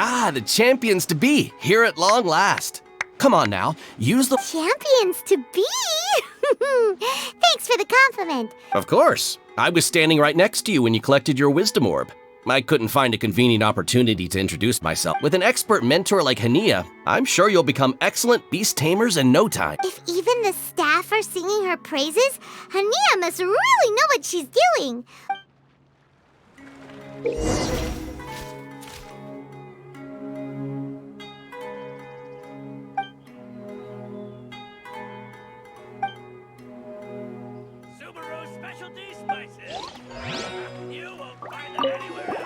Ah, the champions to be, here at long last. Come on now, use the... Champions to be? Thanks for the compliment. Of course. I was standing right next to you when you collected your wisdom orb. I couldn't find a convenient opportunity to introduce myself. With an expert mentor like Hania, I'm sure you'll become excellent beast tamers in no time. If even the staff are singing her praises, Hania must really know what she's doing. Subaru specialty spices. You won't find them anywhere else.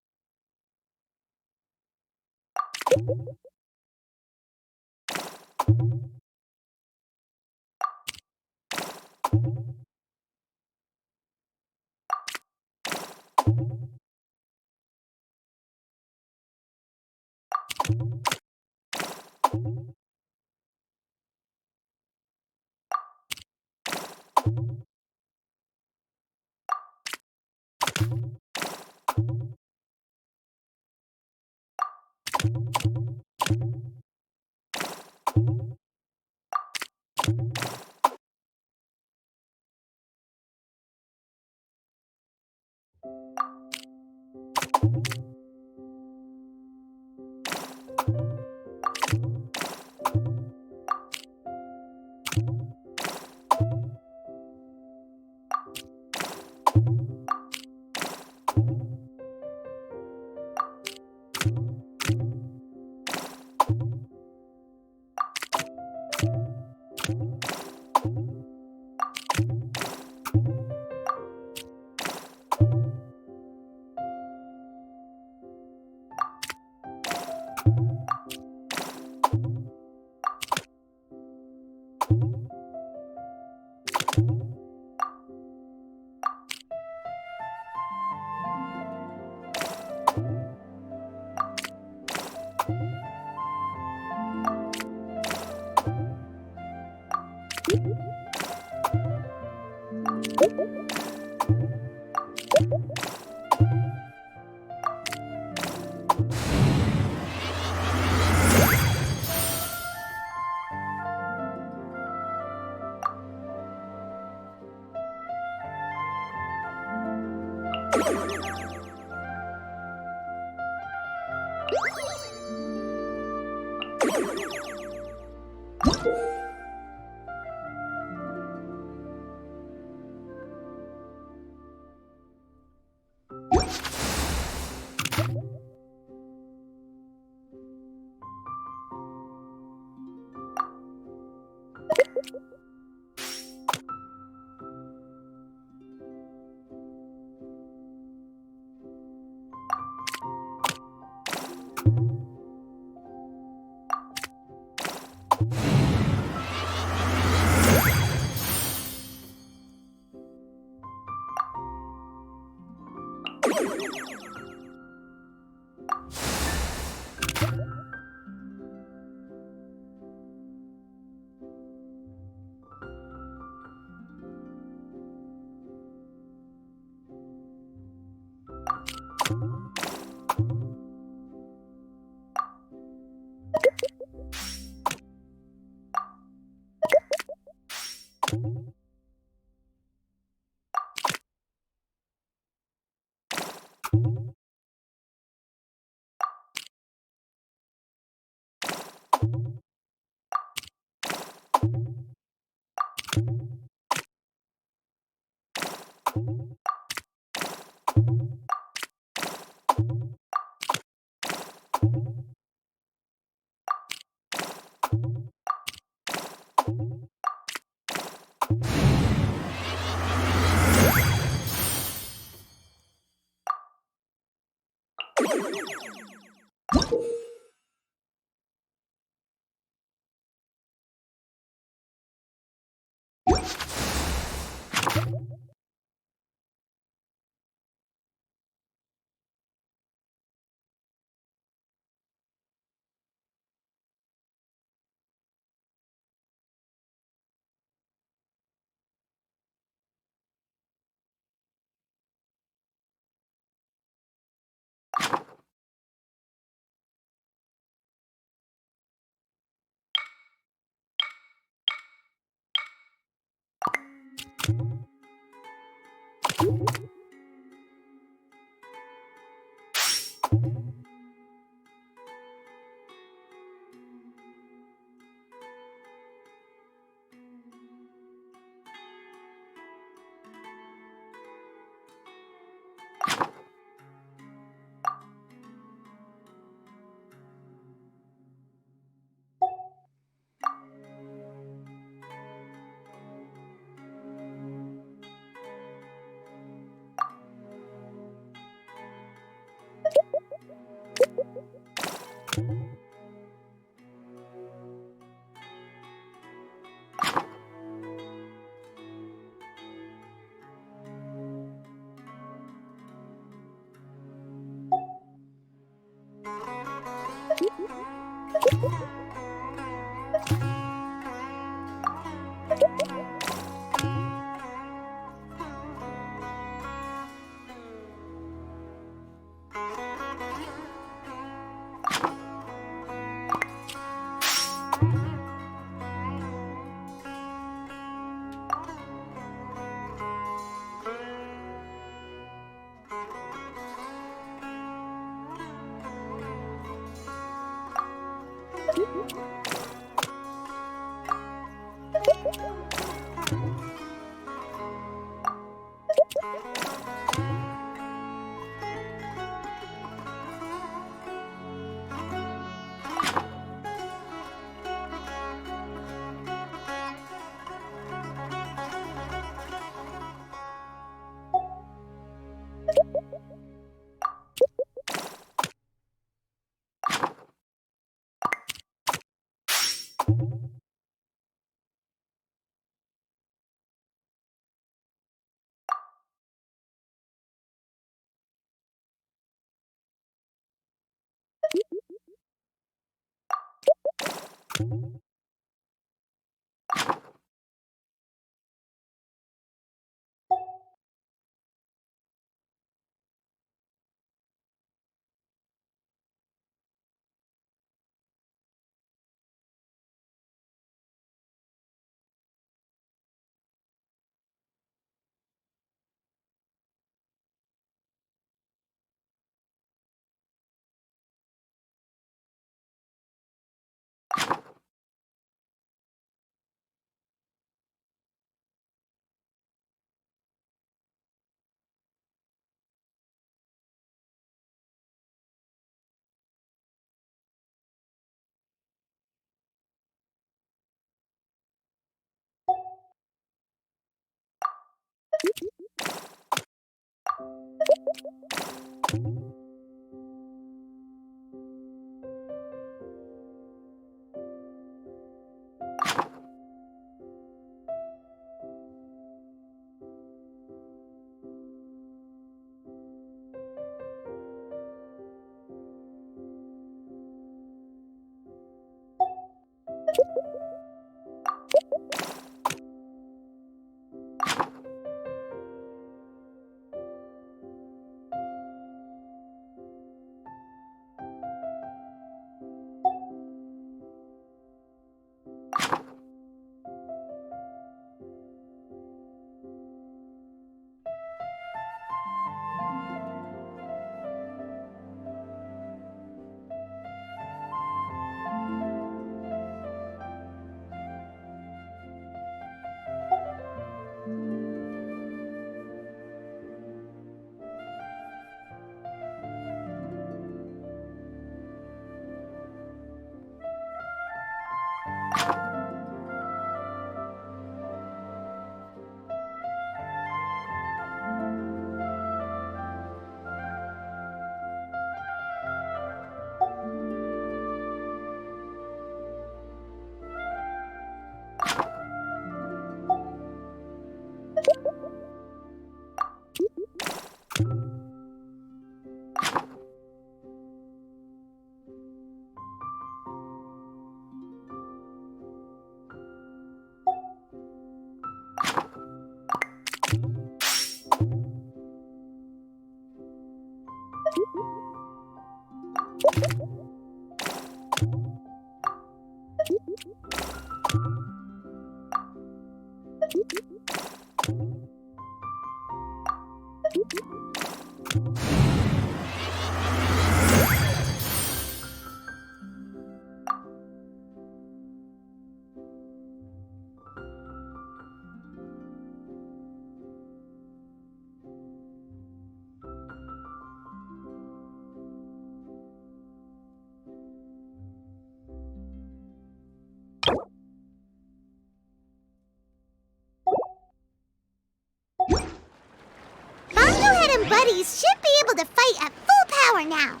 Buddies should be able to fight at full power now.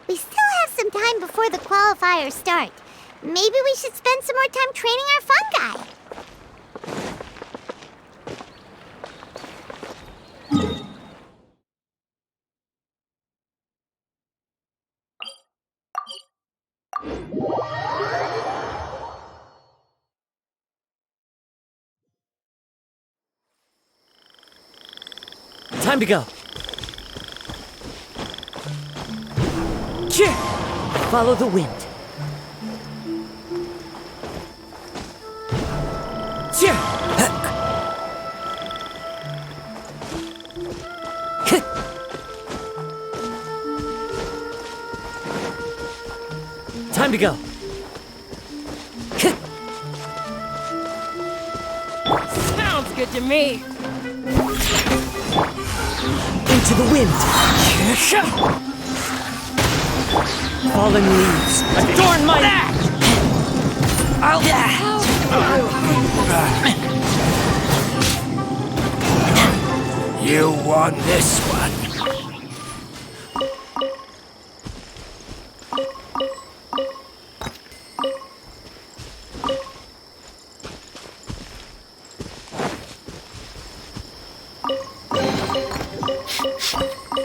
We still have some time before the qualifiers start. Maybe we should spend some more time training our fun guy. Time to go. Follow the wind. Time to go. Sounds good to me. Into the wind. Fallen leaves adorn my back. You won this one.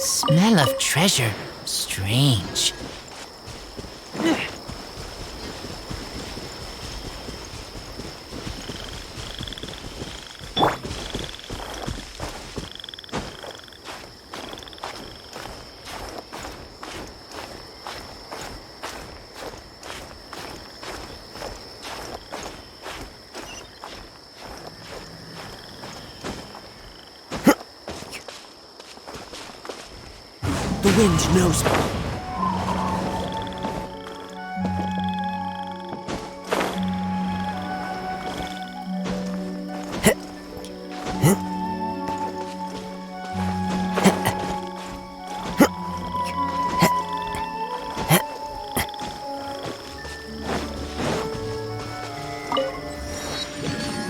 Smell of treasure. Strange. The wind knows me.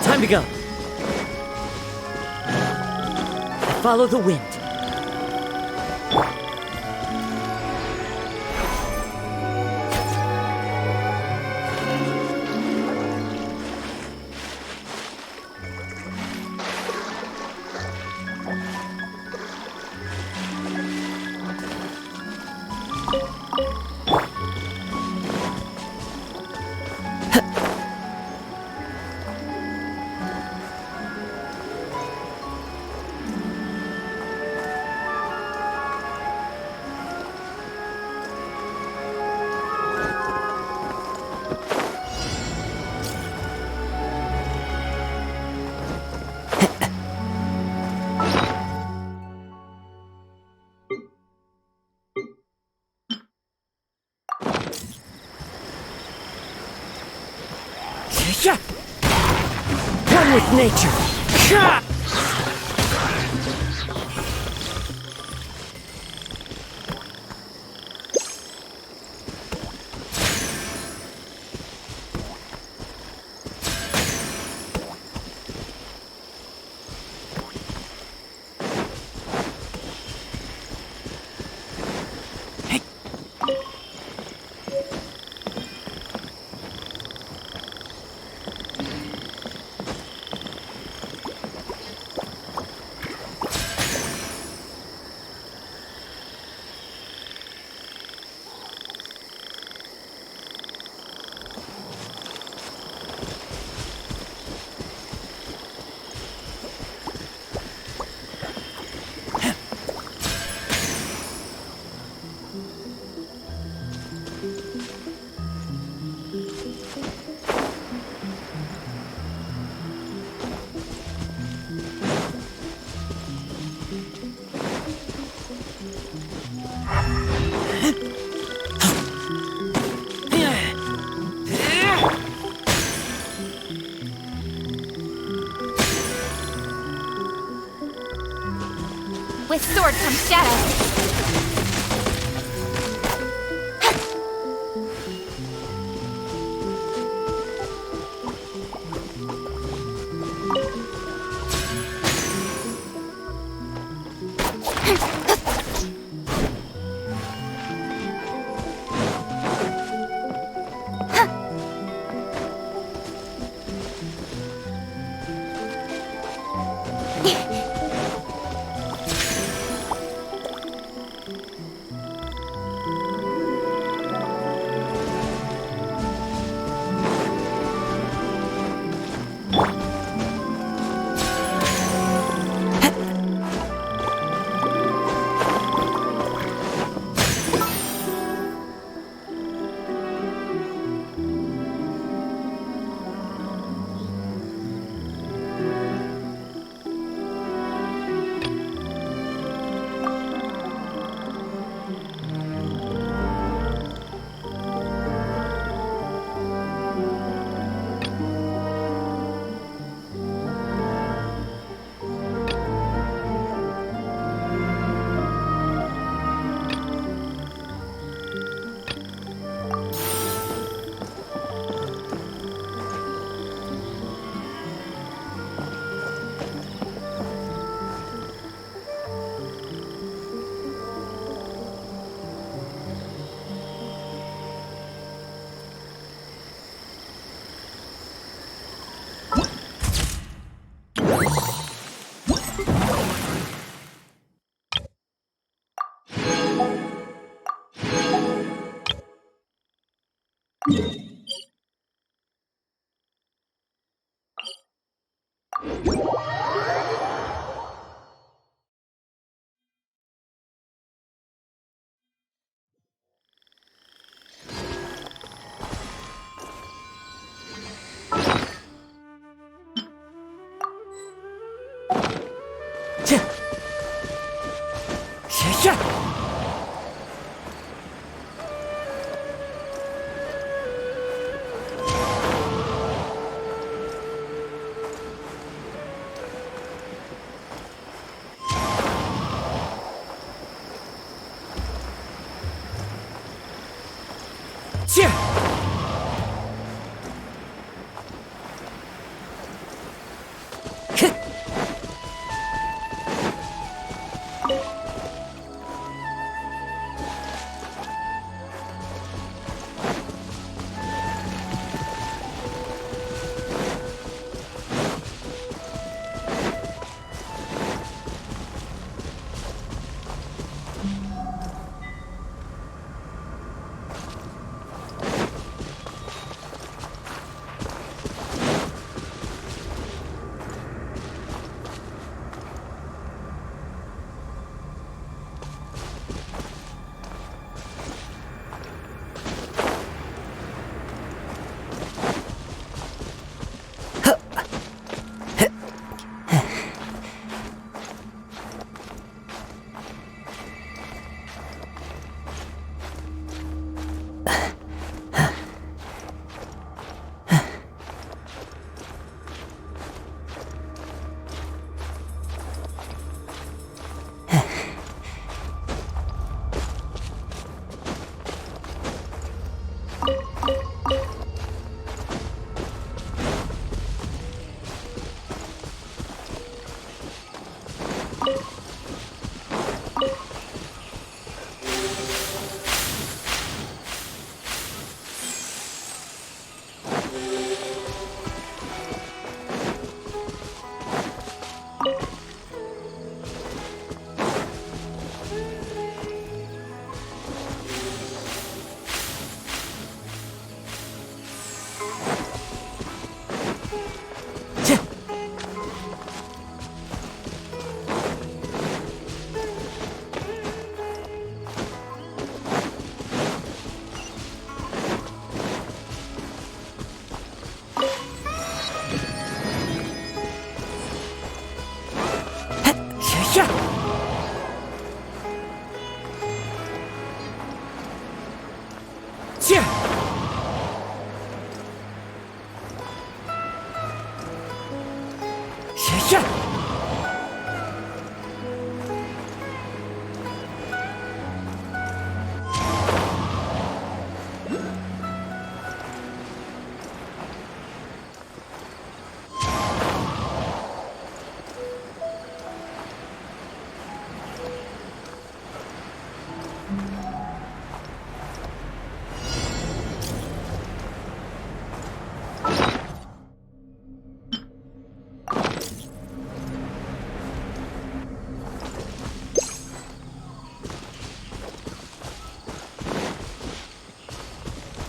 Time to go. Follow the wind. One with nature. With sword comes shadow.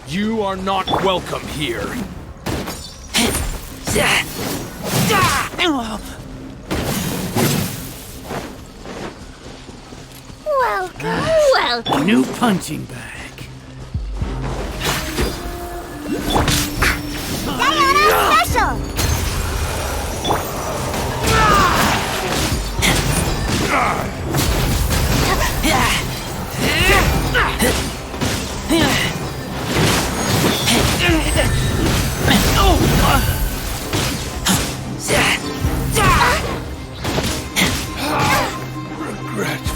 You are not welcome here. Welcome. New punching bag. Diana Special! Regret.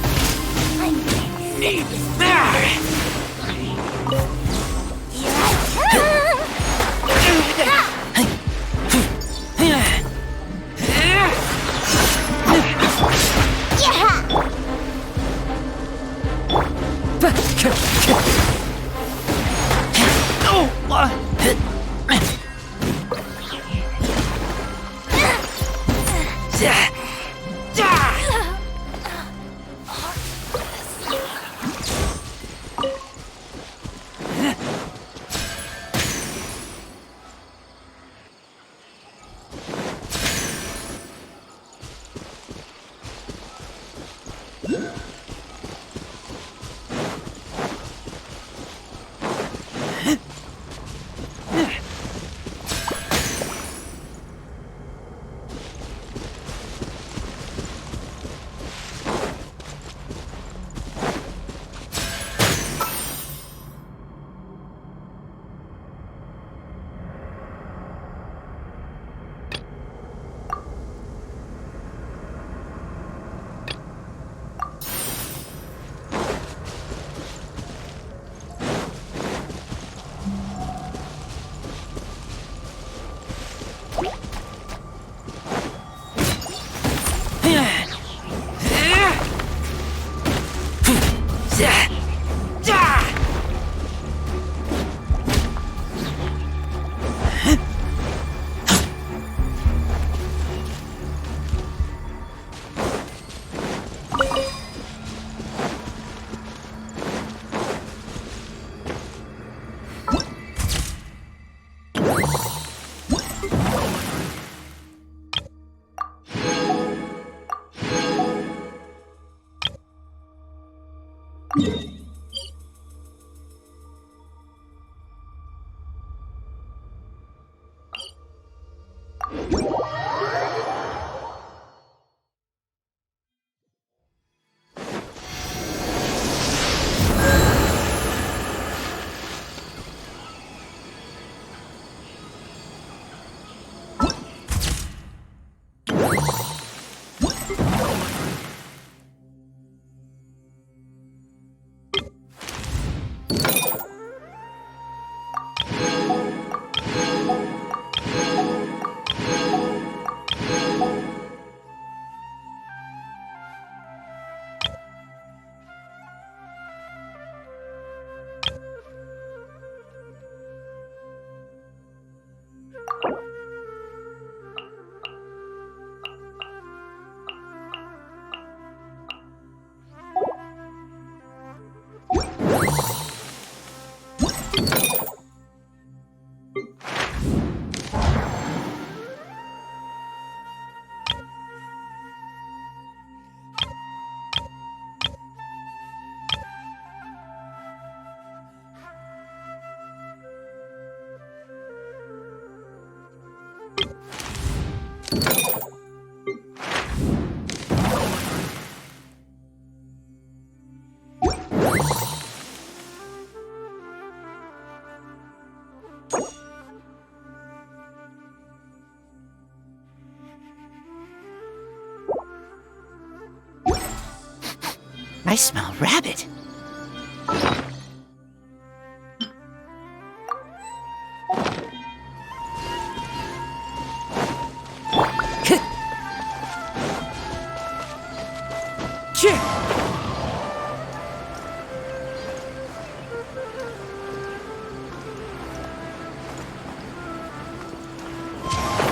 I smell rabbit.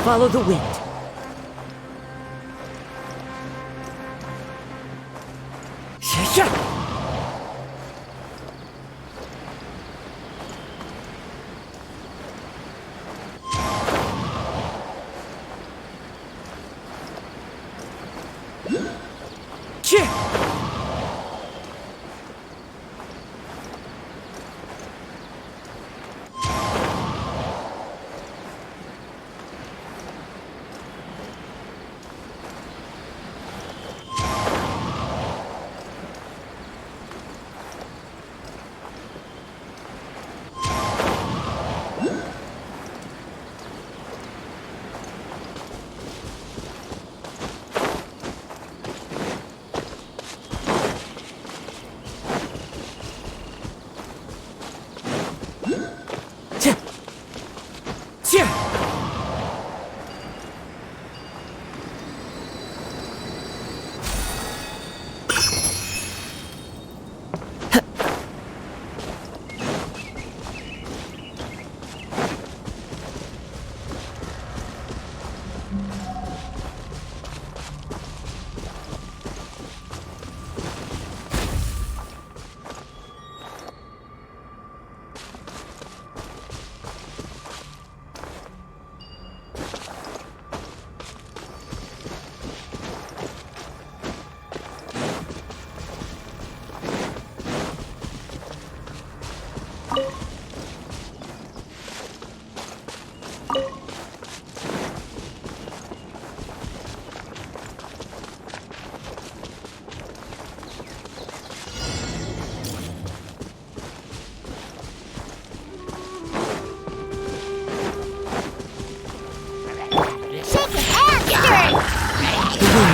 Follow the wind.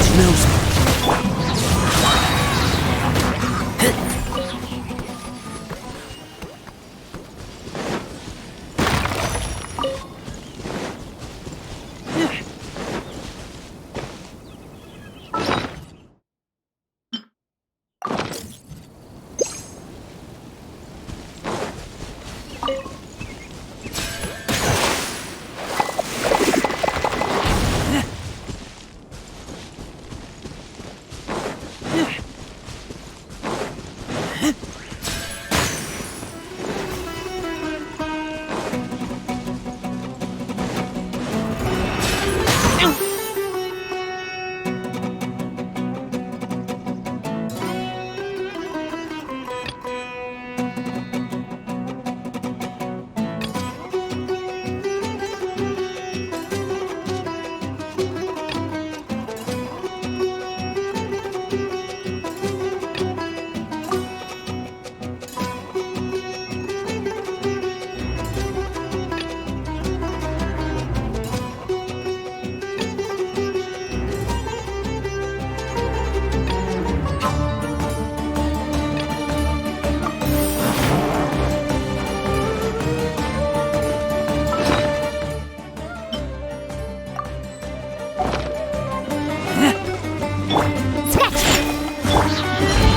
wind knows me.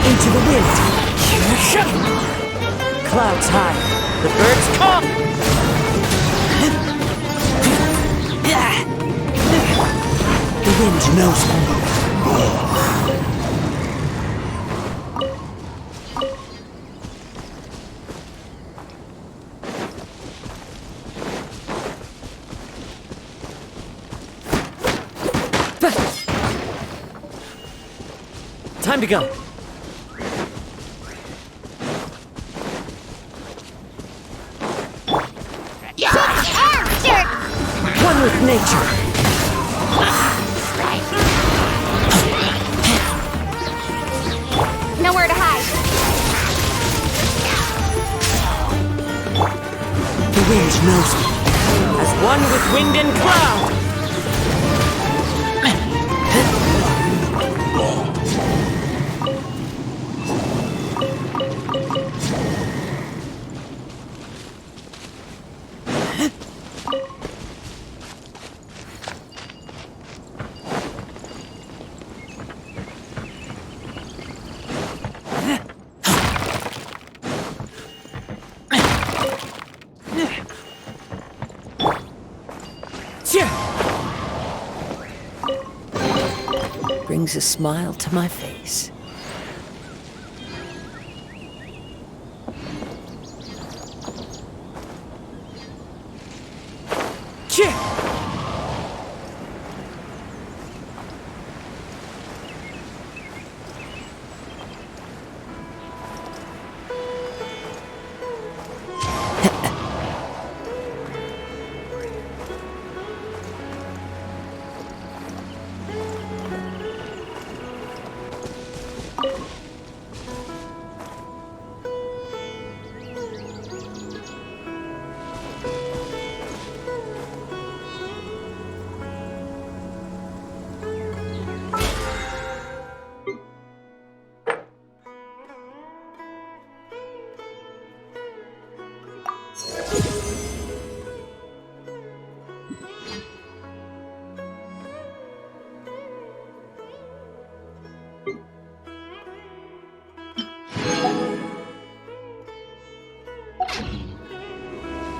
Into the wind. Clouds high. The birds call. The wind knows me. Time to go. One with nature. Nowhere to hide. The wind knows me. As one with wind and cloud. Brings a smile to my face.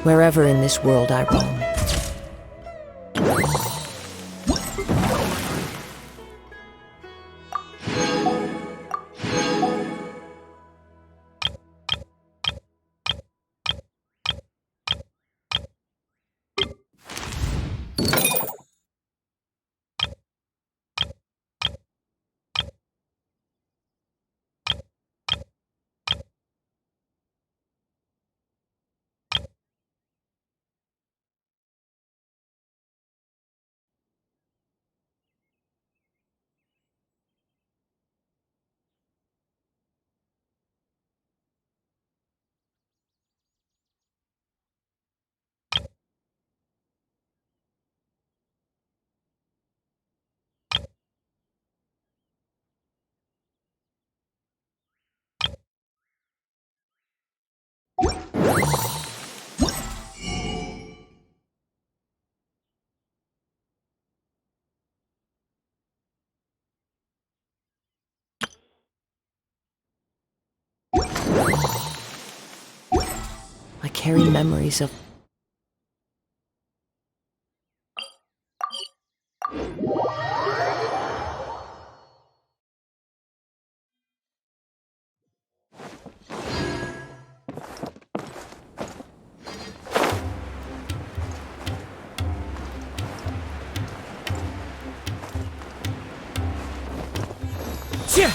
Wherever in this world I roam, carry memories of... Yeah.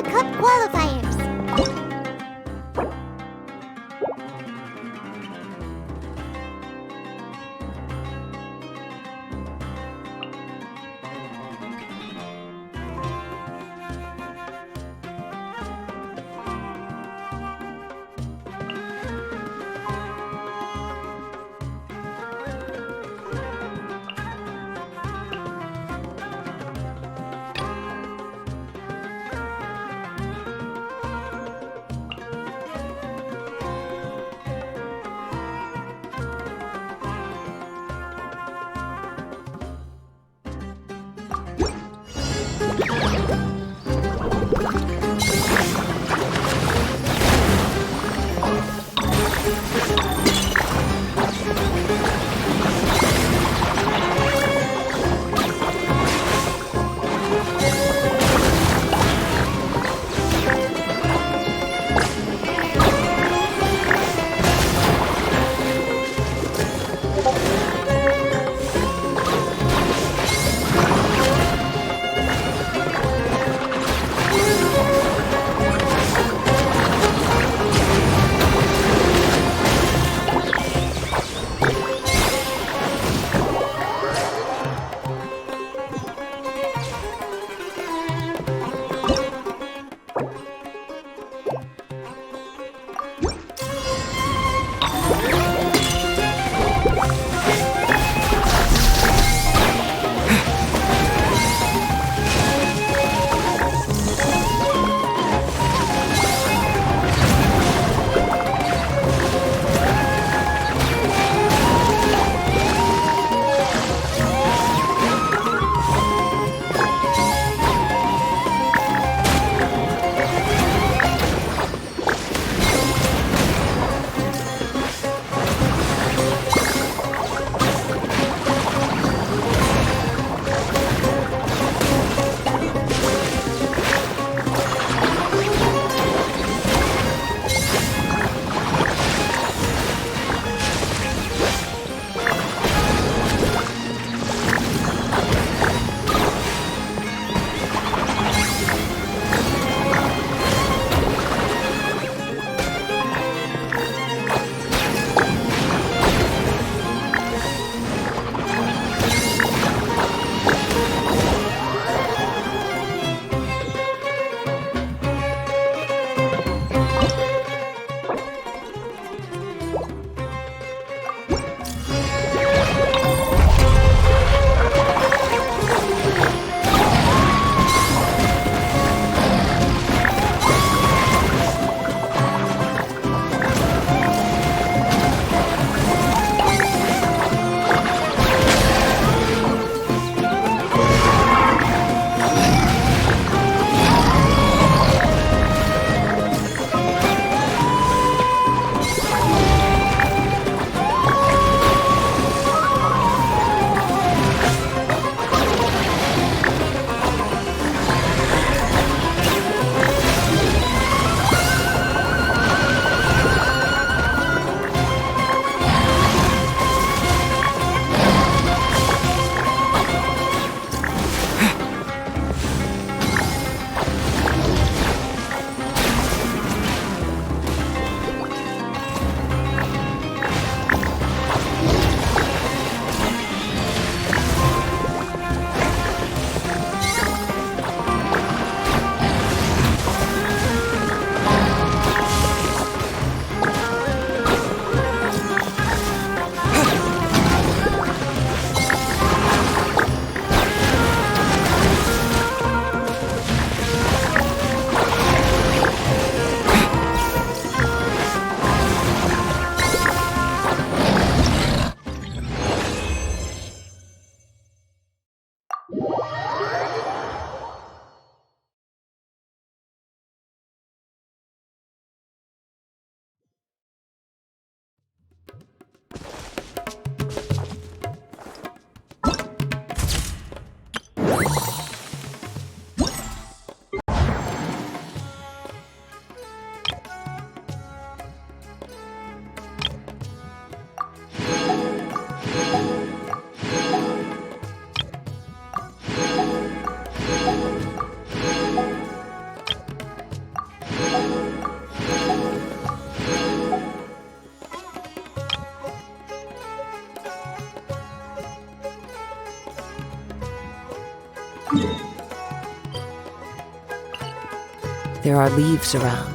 the Cup qualifiers. There are leaves around.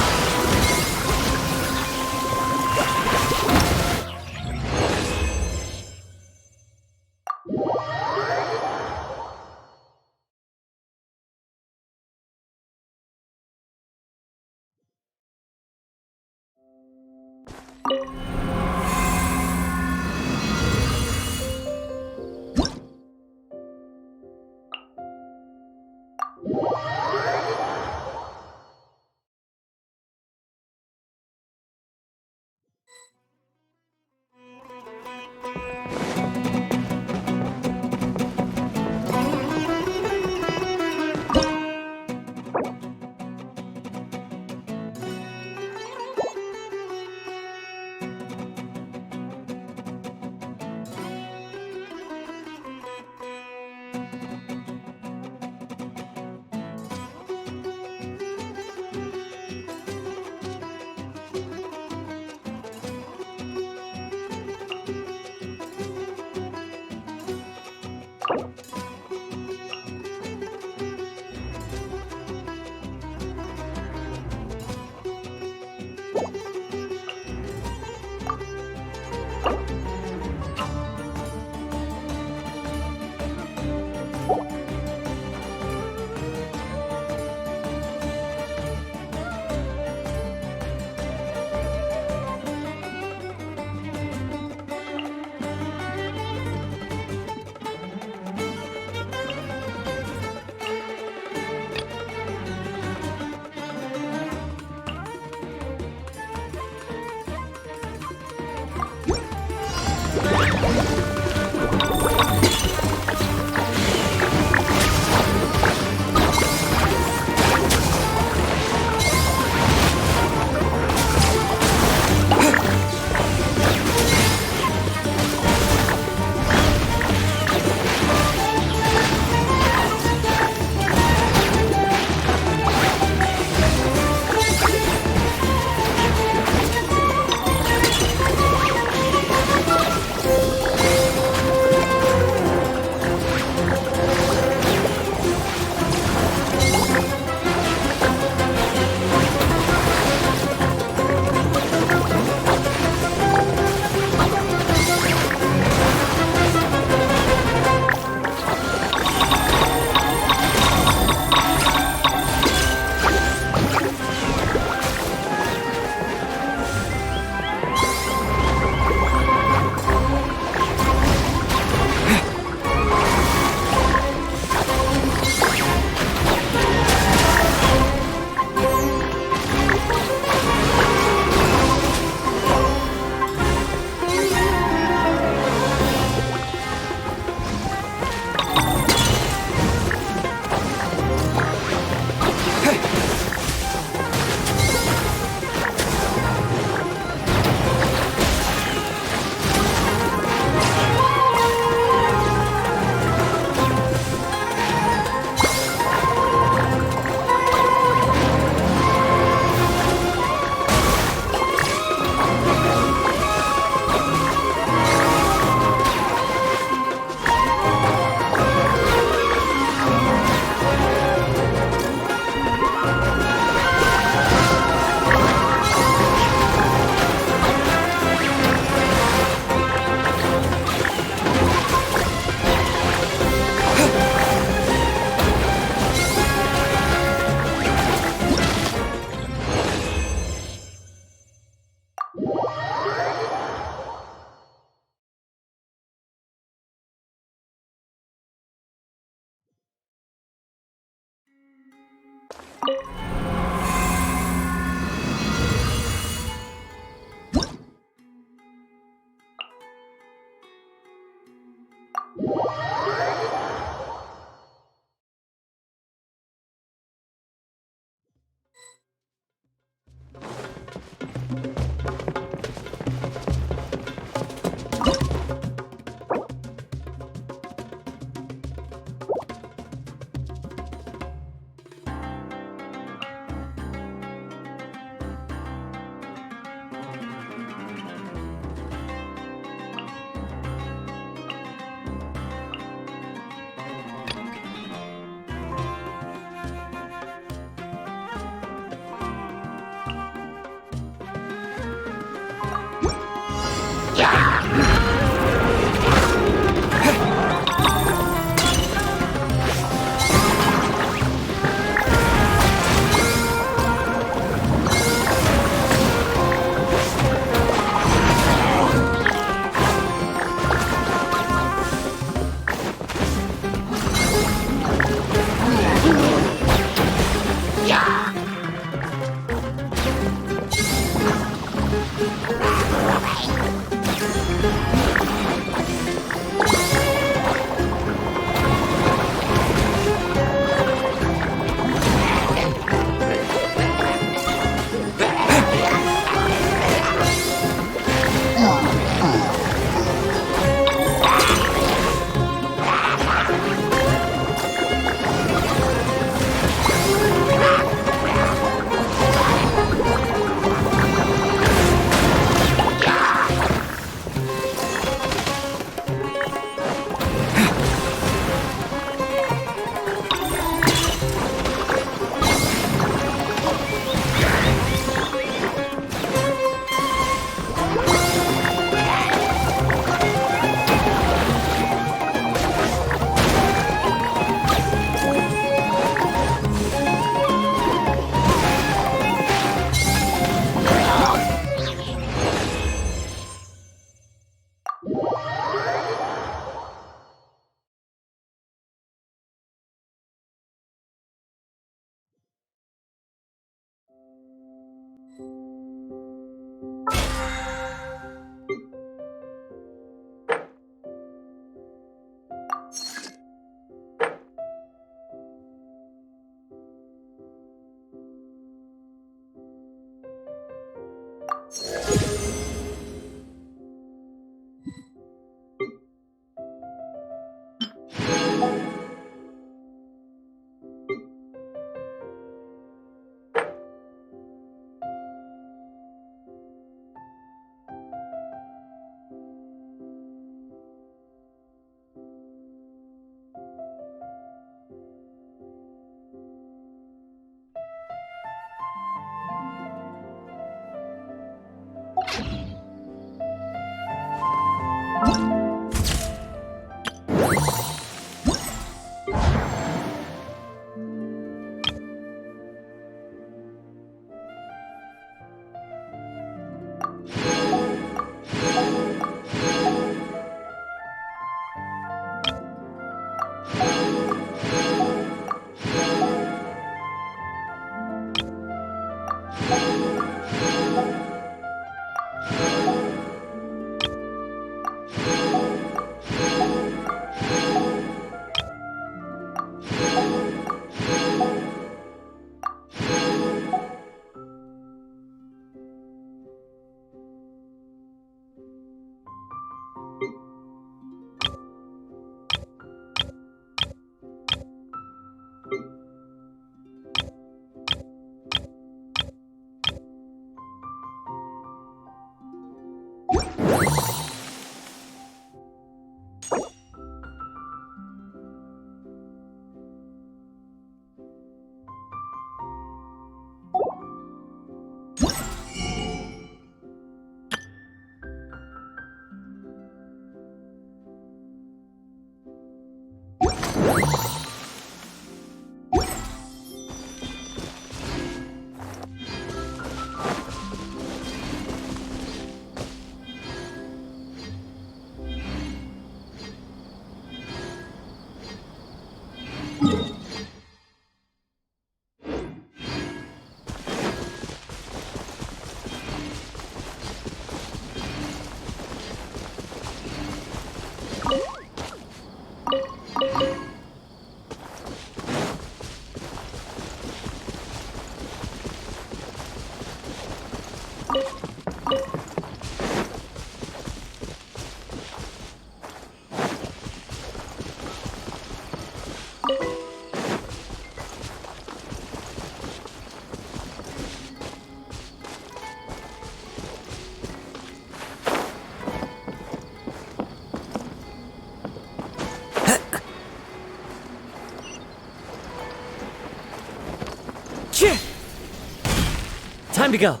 Time to go.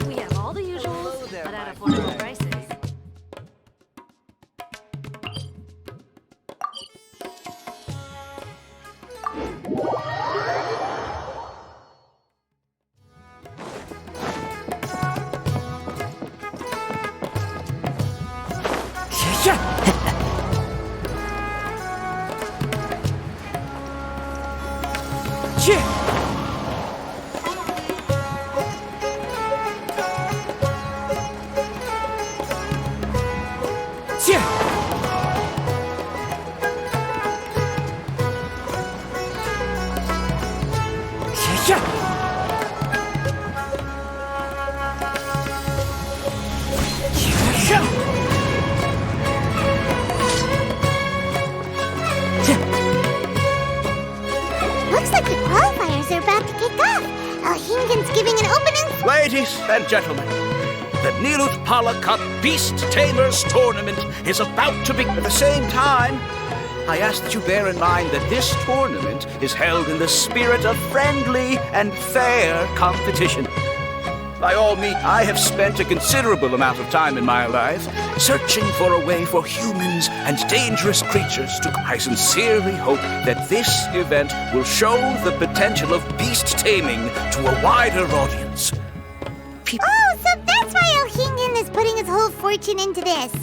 We have all the usuals, but at affordable prices. Looks like the qualifiers are about to kick off. Alhingen's giving an opening. Ladies and gentlemen, the Nilut Pala Cup Beast Tamers Tournament is about to begin. At the same time, I ask that you bear in mind that this tournament is held in the spirit of friendly and fair competition. By all means, I have spent a considerable amount of time in my life searching for a way for humans and dangerous creatures to... I sincerely hope that this event will show the potential of beast taming to a wider audience. Oh, so that's why Alhingen is putting his whole fortune into this.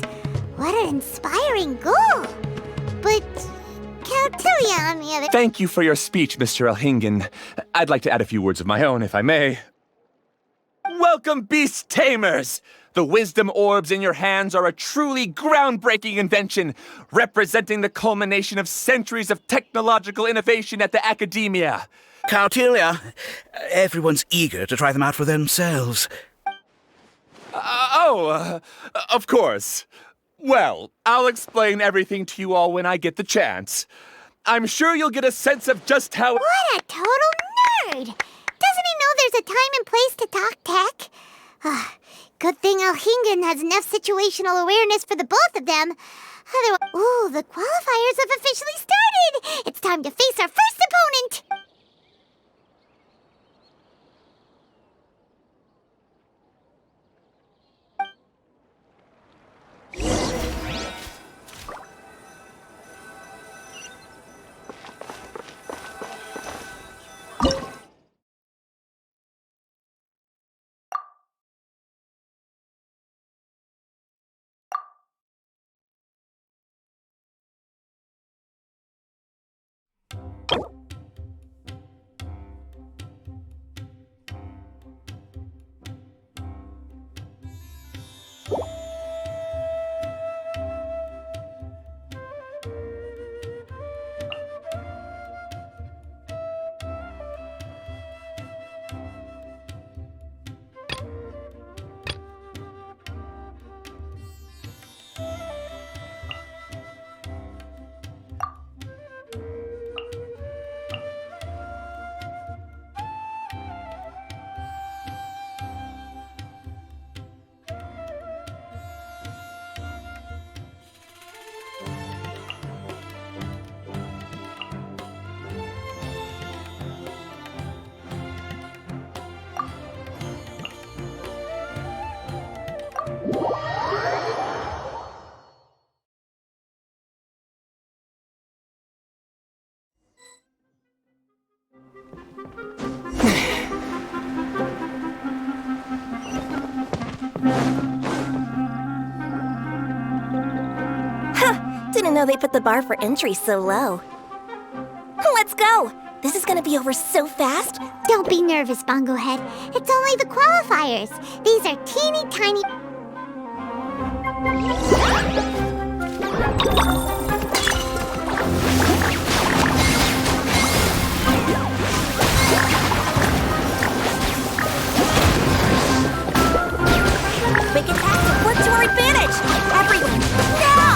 What an inspiring goal. But Caltilia, on the other... Thank you for your speech, Mr. Alhingen. I'd like to add a few words of my own, if I may. Welcome, Beast Tamers! The wisdom orbs in your hands are a truly groundbreaking invention, representing the culmination of centuries of technological innovation at the academia. Caltilia, everyone's eager to try them out for themselves. Of course. Well, I'll explain everything to you all when I get the chance. I'm sure you'll get a sense of just how... What a total nerd! Doesn't he know there's a time and place to talk tech? Good thing Alhingen has enough situational awareness for the both of them. Otherwise... Ooh, the qualifiers have officially started! It's time to face our first opponent! Didn't know they put the bar for entry so low. Let's go! This is gonna be over so fast. Don't be nervous, Bongo Head. It's only the qualifiers. These are teeny tiny... Quick attack to flip to our advantage! Everyone, now!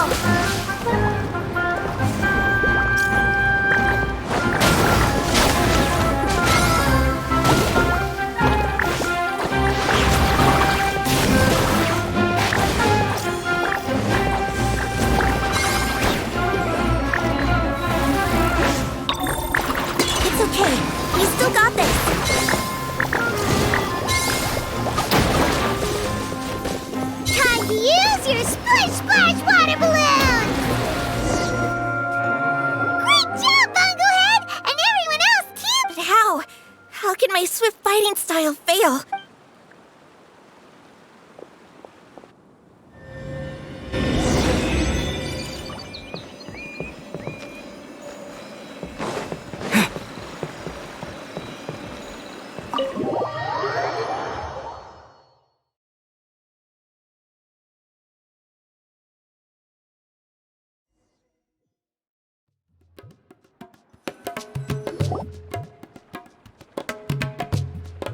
Okay, you still got this. Time to use your splish splash water balloon! Great job, Bunglehead! And everyone else, too! But how? How can my swift fighting style fail?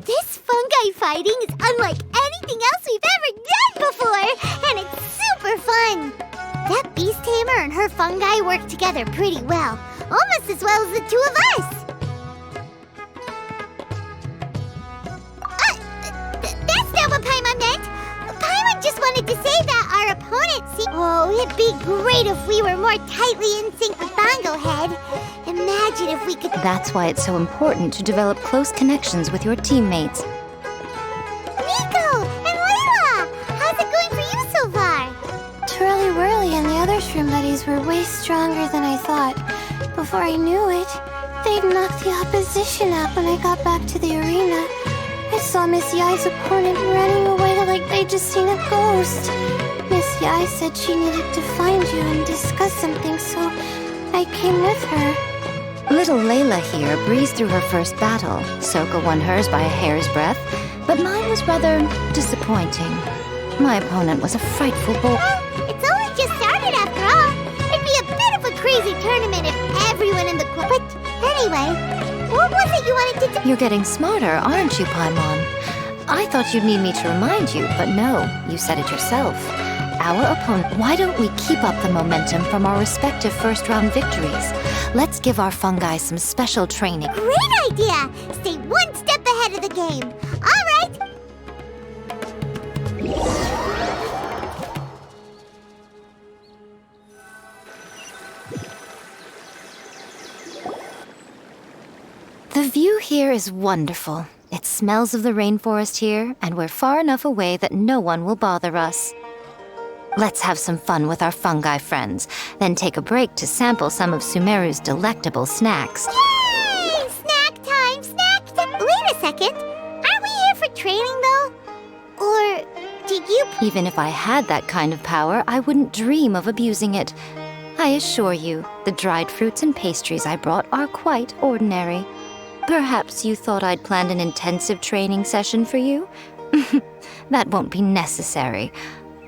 This fungi fighting is unlike anything else we've ever done before, and it's super fun. That beast tamer and her fungi work together pretty well, almost as well as the two of us. That's not what Paimon meant. Paimon just wanted to say that our opponent it'd be great if we were more tightly in sync with Bunglehead. Imagine if we could... That's why it's so important to develop close connections with your teammates. Nico and Layla! How's it going for you so far? Twirly Whirly and the other shroom buddies were way stronger than I thought. Before I knew it, they'd knocked the opposition out when I got back to the arena. I saw Miss Yai's opponent running away like they'd just seen a ghost. Miss Yai said she needed to find you and discuss something, so I came with her. Little Layla here breezed through her first battle. Soka won hers by a hair's breadth, but mine was rather disappointing. My opponent was a frightful bull. Well, it's only just started after all. It'd be a bit of a crazy tournament if everyone in the But anyway, what was it you wanted to do? You're getting smarter, aren't you, Paimon? I thought you'd need me to remind you, but no, you said it yourself. Our opponent... Why don't we keep up the momentum from our respective first-round victories? Let's give our fungi some special training. Great idea! Stay one step ahead of the game. All right. The view here is wonderful. It smells of the rainforest here, and we're far enough away that no one will bother us. Let's have some fun with our fungi friends, then take a break to sample some of Sumeru's delectable snacks. Yay! Snack time, snack time. Wait a second. Aren't we here for training, though? Or did you... Even if I had that kind of power, I wouldn't dream of abusing it. I assure you, the dried fruits and pastries I brought are quite ordinary. Perhaps you thought I'd planned an intensive training session for you? That won't be necessary.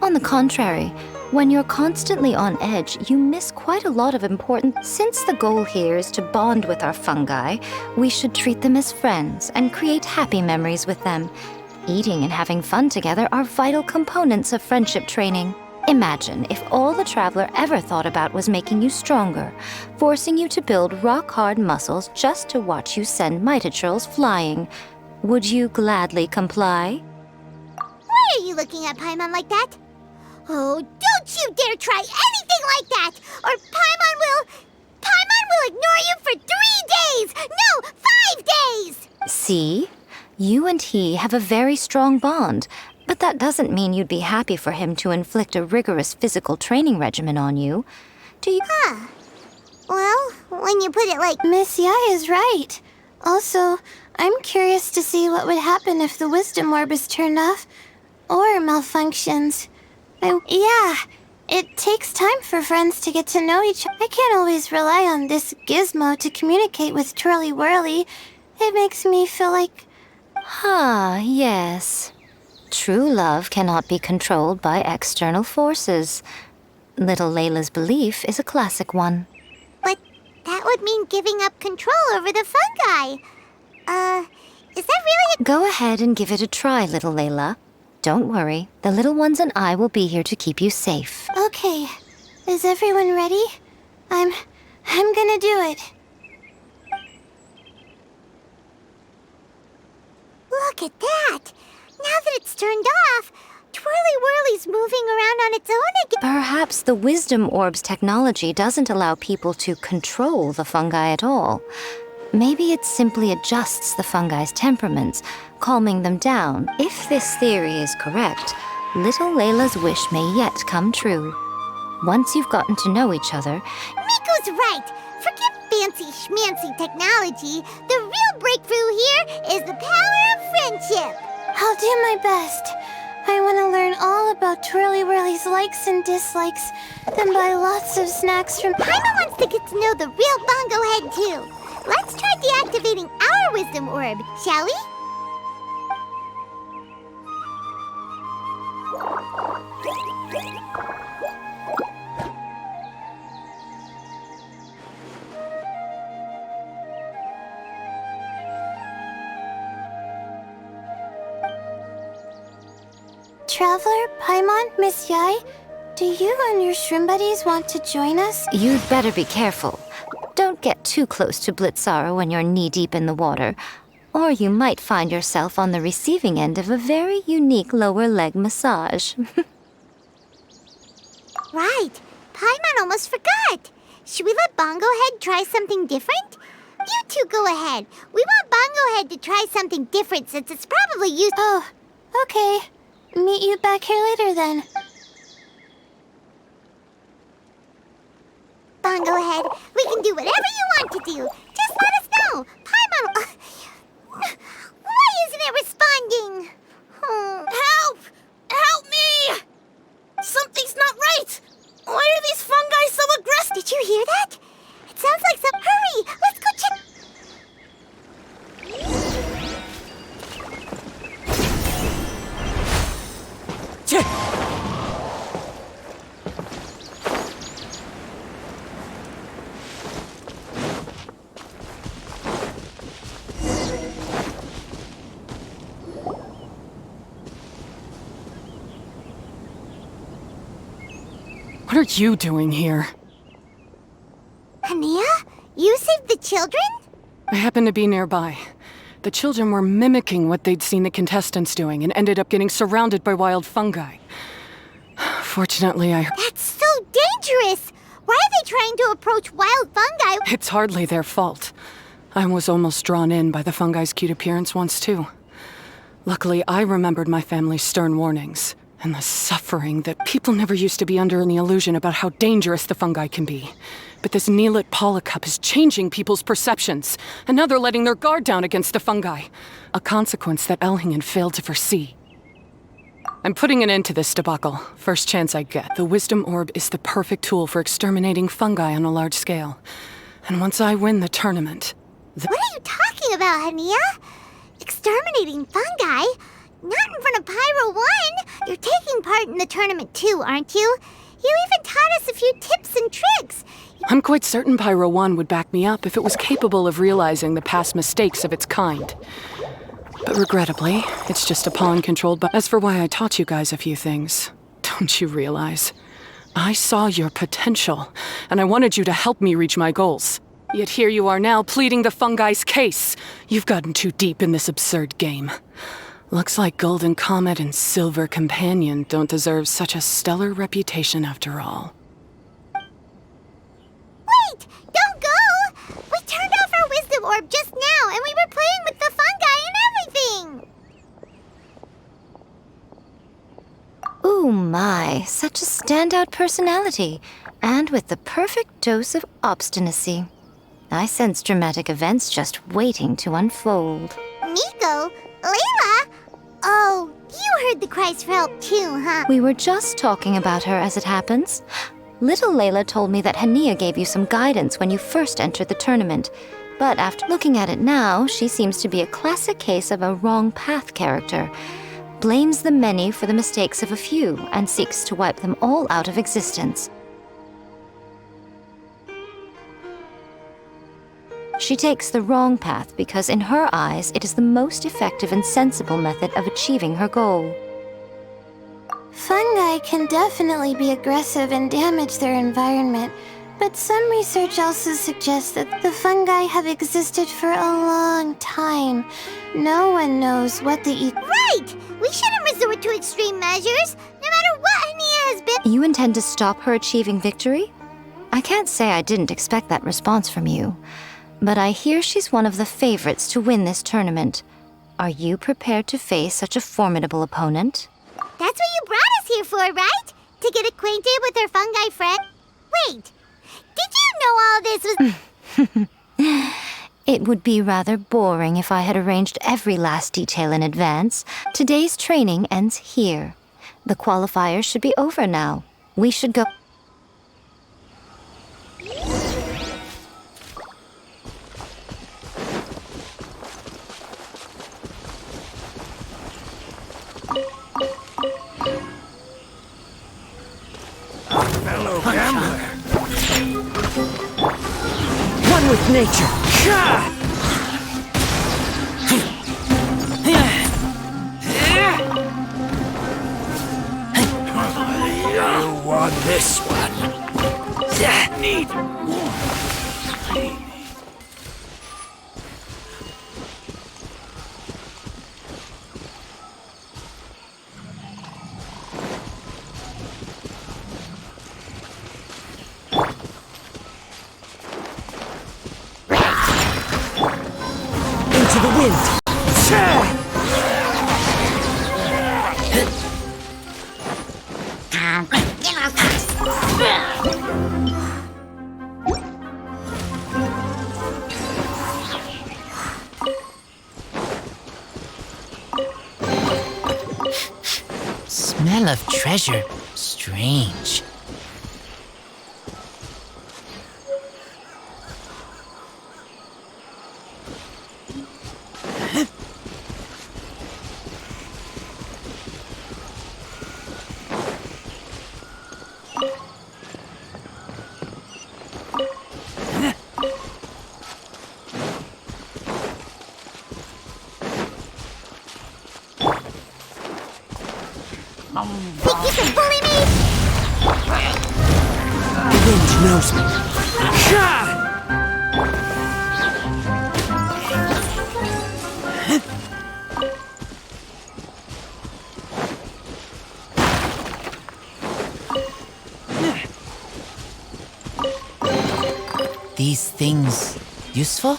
On the contrary, when you're constantly on edge, you miss quite a lot of important... Since the goal here is to bond with our fungi, we should treat them as friends and create happy memories with them. Eating and having fun together are vital components of friendship training. Imagine if all the Traveler ever thought about was making you stronger, forcing you to build rock-hard muscles just to watch you send Mitatrolls flying. Would you gladly comply? Why are you looking at Paimon like that? Oh, don't you dare try anything like that! Or Paimon will ignore you for 3 days! No, 5 days! See? You and he have a very strong bond, but that doesn't mean you'd be happy for him to inflict a rigorous physical training regimen on you. Do you... Huh. Well, when you put it like... Miss Yai is right. Also, I'm curious to see what would happen if the wisdom orb is turned off or malfunctions. Yeah, it takes time for friends to get to know each other. I can't always rely on this gizmo to communicate with Twirly Whirly. It makes me feel like... Ah, yes. True love cannot be controlled by external forces. Little Layla's belief is a classic one. But that would mean giving up control over the fungi. Is that really a... Go ahead and give it a try, little Layla. Don't worry, the little ones and I will be here to keep you safe. Okay, is everyone ready? I'm gonna do it. Look at that! Now that it's turned off, Twirly Whirly's moving around on its own again. Perhaps the Wisdom Orb's technology doesn't allow people to control the fungi at all. Maybe it simply adjusts the fungi's temperaments, calming them down. If this theory is correct, little Layla's wish may yet come true. Once you've gotten to know each other, Miko's right. Forget fancy schmancy technology. The real breakthrough here is the power of friendship. I'll do my best. I want to learn all about Twirly Whirly's likes and dislikes, then buy lots of snacks from... Paimon wants to get to know the real Bongo Head, too. Let's try deactivating our wisdom orb, shall we? Traveler, Paimon, Miss Yai, do you and your shrimp buddies want to join us? you'd better be careful. Don't get too close to Blitzara when you're knee-deep in the water, or you might find yourself on the receiving end of a very unique lower leg massage. Right. Paimon almost forgot. Should we let Bongo Head try something different? You two go ahead. We want Bongo Head to try something different since it's probably used... Oh, okay. Meet you back here later then. Bongo Head, we can do whatever you want to do. Just let us know. Paimon... Why isn't it responding? Help! Help me! Something's not right! Why are these fungi so aggressive? Did you hear that? It sounds like some... Hurry! Let's go check... What are you doing here? Hania? You saved the children? I happened to be nearby. The children were mimicking what they'd seen the contestants doing and ended up getting surrounded by wild fungi. Fortunately, That's so dangerous! Why are they trying to approach wild fungi? It's hardly their fault. I was almost drawn in by the fungi's cute appearance once, too. Luckily, I remembered my family's stern warnings and the suffering that people never used to be under in the illusion about how dangerous the fungi can be. But this Neelit polycup is changing people's perceptions, and now they're letting their guard down against the fungi. A consequence that Elhingen failed to foresee. I'm putting an end to this debacle, first chance I get. The Wisdom Orb is the perfect tool for exterminating fungi on a large scale. And once I win the tournament... What are you talking about, Hania? Exterminating fungi? Not in front of Pyro 1! You're taking part in the tournament too, aren't you? You even taught us a few tips and tricks. I'm quite certain Pyro 1 would back me up if it was capable of realizing the past mistakes of its kind. But regrettably, it's just a pawn controlled by... As for why I taught you guys a few things, don't you realize? I saw your potential, and I wanted you to help me reach my goals. Yet here you are now pleading the fungi's case. You've gotten too deep in this absurd game. Looks like Golden Comet and Silver Companion don't deserve such a stellar reputation after all. Wait! Don't go! We turned off our Wisdom Orb just now, and we were playing with the fungi and everything! Ooh my, such a standout personality, and with the perfect dose of obstinacy. I sense dramatic events just waiting to unfold. Miko? Layla? Oh, you heard the cries for help too, huh? We were just talking about her as it happens. Little Layla told me that Hania gave you some guidance when you first entered the tournament. But after looking at it now, she seems to be a classic case of a wrong path character. Blames the many for the mistakes of a few and seeks to wipe them all out of existence. She takes the wrong path because in her eyes it is the most effective and sensible method of achieving her goal. Fungi can definitely be aggressive and damage their environment, but some research also suggests that the fungi have existed for a long time. No one knows what they eat. Right! We shouldn't resort to extreme measures, no matter what Hania has been. You intend to stop her achieving victory? I can't say I didn't expect that response from you. but I hear she's one of the favorites to win this tournament. Are you prepared to face such a formidable opponent? That's what you brought us here for, right? To get acquainted with her fungi friend? Wait, did you know all this was... It would be rather boring if I had arranged every last detail in advance. Today's training ends here. The qualifiers should be over now. We should go... Fellow gambler. One with nature. You won this one. Need more. Into the wind. Smell of treasure. Strange. Think you can bully me? The wind knows me. These things useful?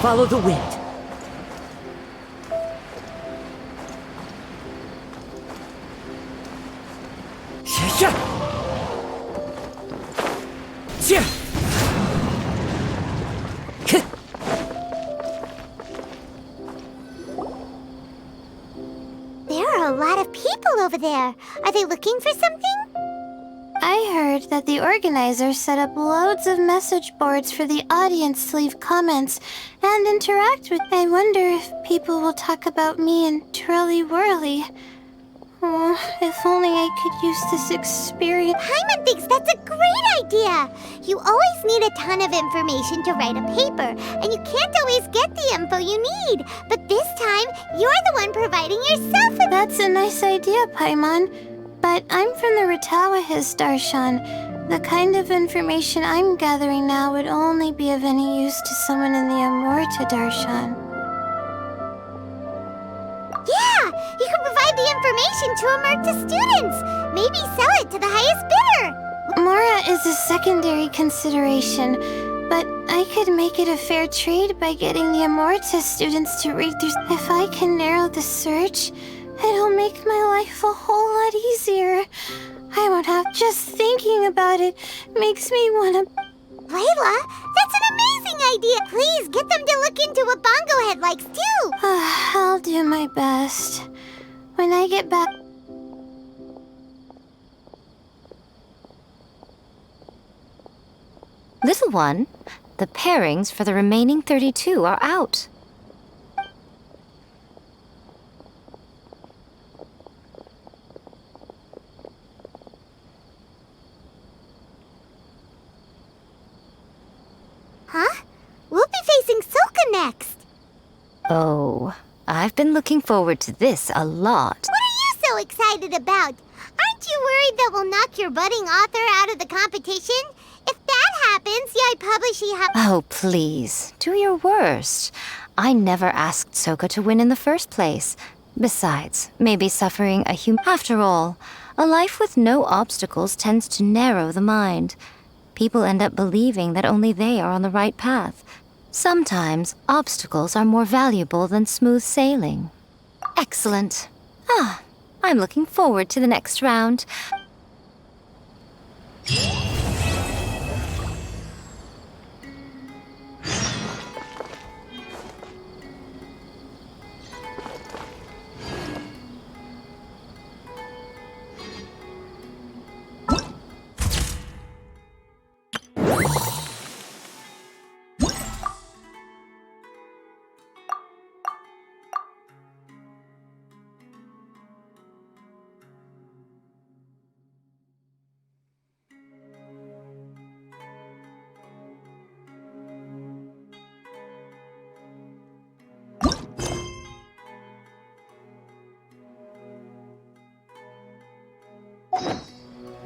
Follow the wind. There are a lot of people over there. Are they looking for something? I heard that the organizers set up loads of message boards for the audience to leave comments and interact with. I wonder if people will talk about me and Twirly Whirly. Oh, if only I could use this experience. Paimon thinks that's a great idea. You always need a ton of information to write a paper, and you can't always get the info you need. But this time, you're the one providing yourself. That's a nice idea, Paimon. But I'm from the Ratawahiz, Darshan. The kind of information I'm gathering now would only be of any use to someone in the Amorta, Darshan. Yeah, you can provide the information to Amorta students. Maybe sell it to the highest bidder. Mora is a secondary consideration, but I could make it a fair trade by getting the Amorta students to read through. If I can narrow the search, it'll make my life a whole lot easier. I won't have just thinking about it makes me wanna... Layla, that's an amazing idea. Please get them to look into what Bongo Head likes too. I'll do my best. When I get back... Little one, the pairings for the remaining 32 are out. Oh, I've been looking forward to this a lot. What are you so excited about? Aren't you worried that we'll knock your budding author out of the competition? If that happens, I publishing have... Oh, please, do your worst. I never asked Soka to win in the first place. Besides, maybe suffering a After all, a life with no obstacles tends to narrow the mind. People end up believing that only they are on the right path. Sometimes, obstacles are more valuable than smooth sailing. Excellent. I'm looking forward to the next round.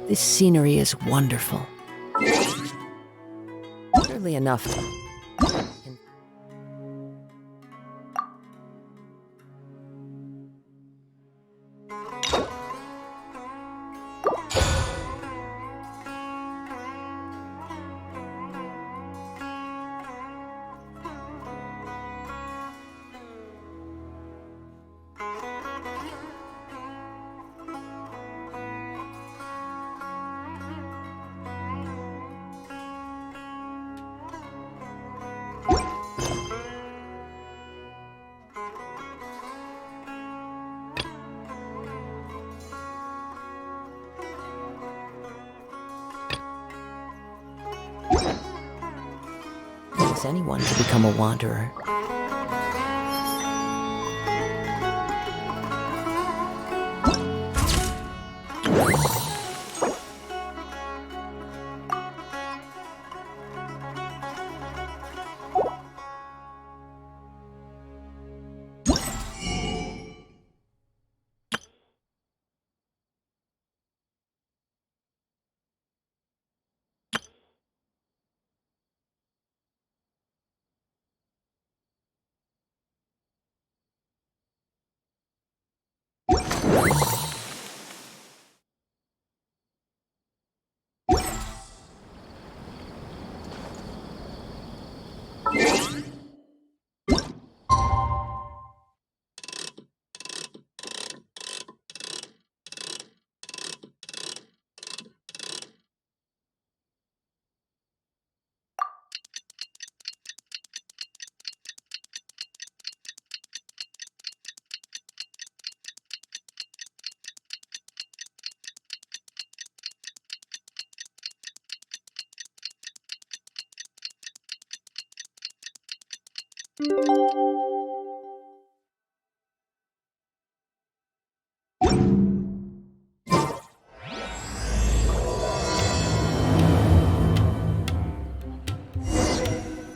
This scenery is wonderful. Surely enough. Anyone to become a wanderer.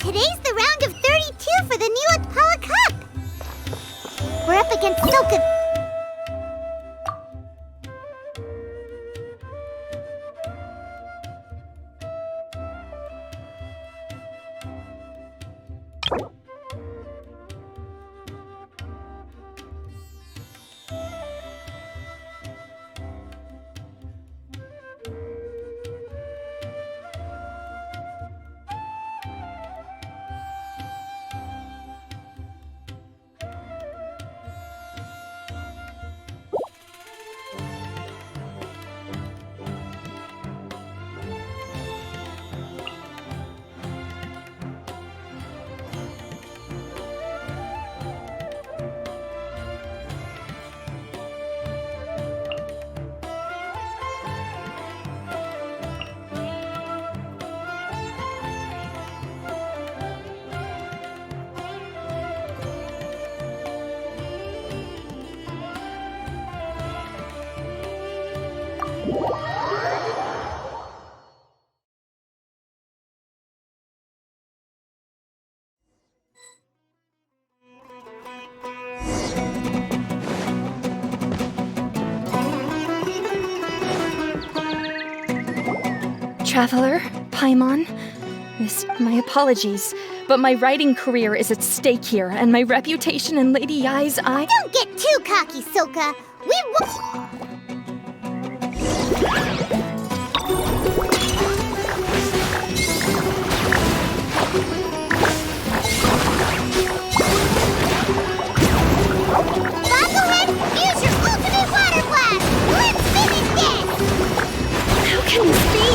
Today's the round of 32 for the Neelith Pala Cup. We're up against Soka. Traveler, Paimon, my apologies, but my writing career is at stake here, and my reputation in Lady Yai's eye— Don't get too cocky, Soka. We won't— Bobblehead, use your ultimate water blast! Let's finish this! How can this be?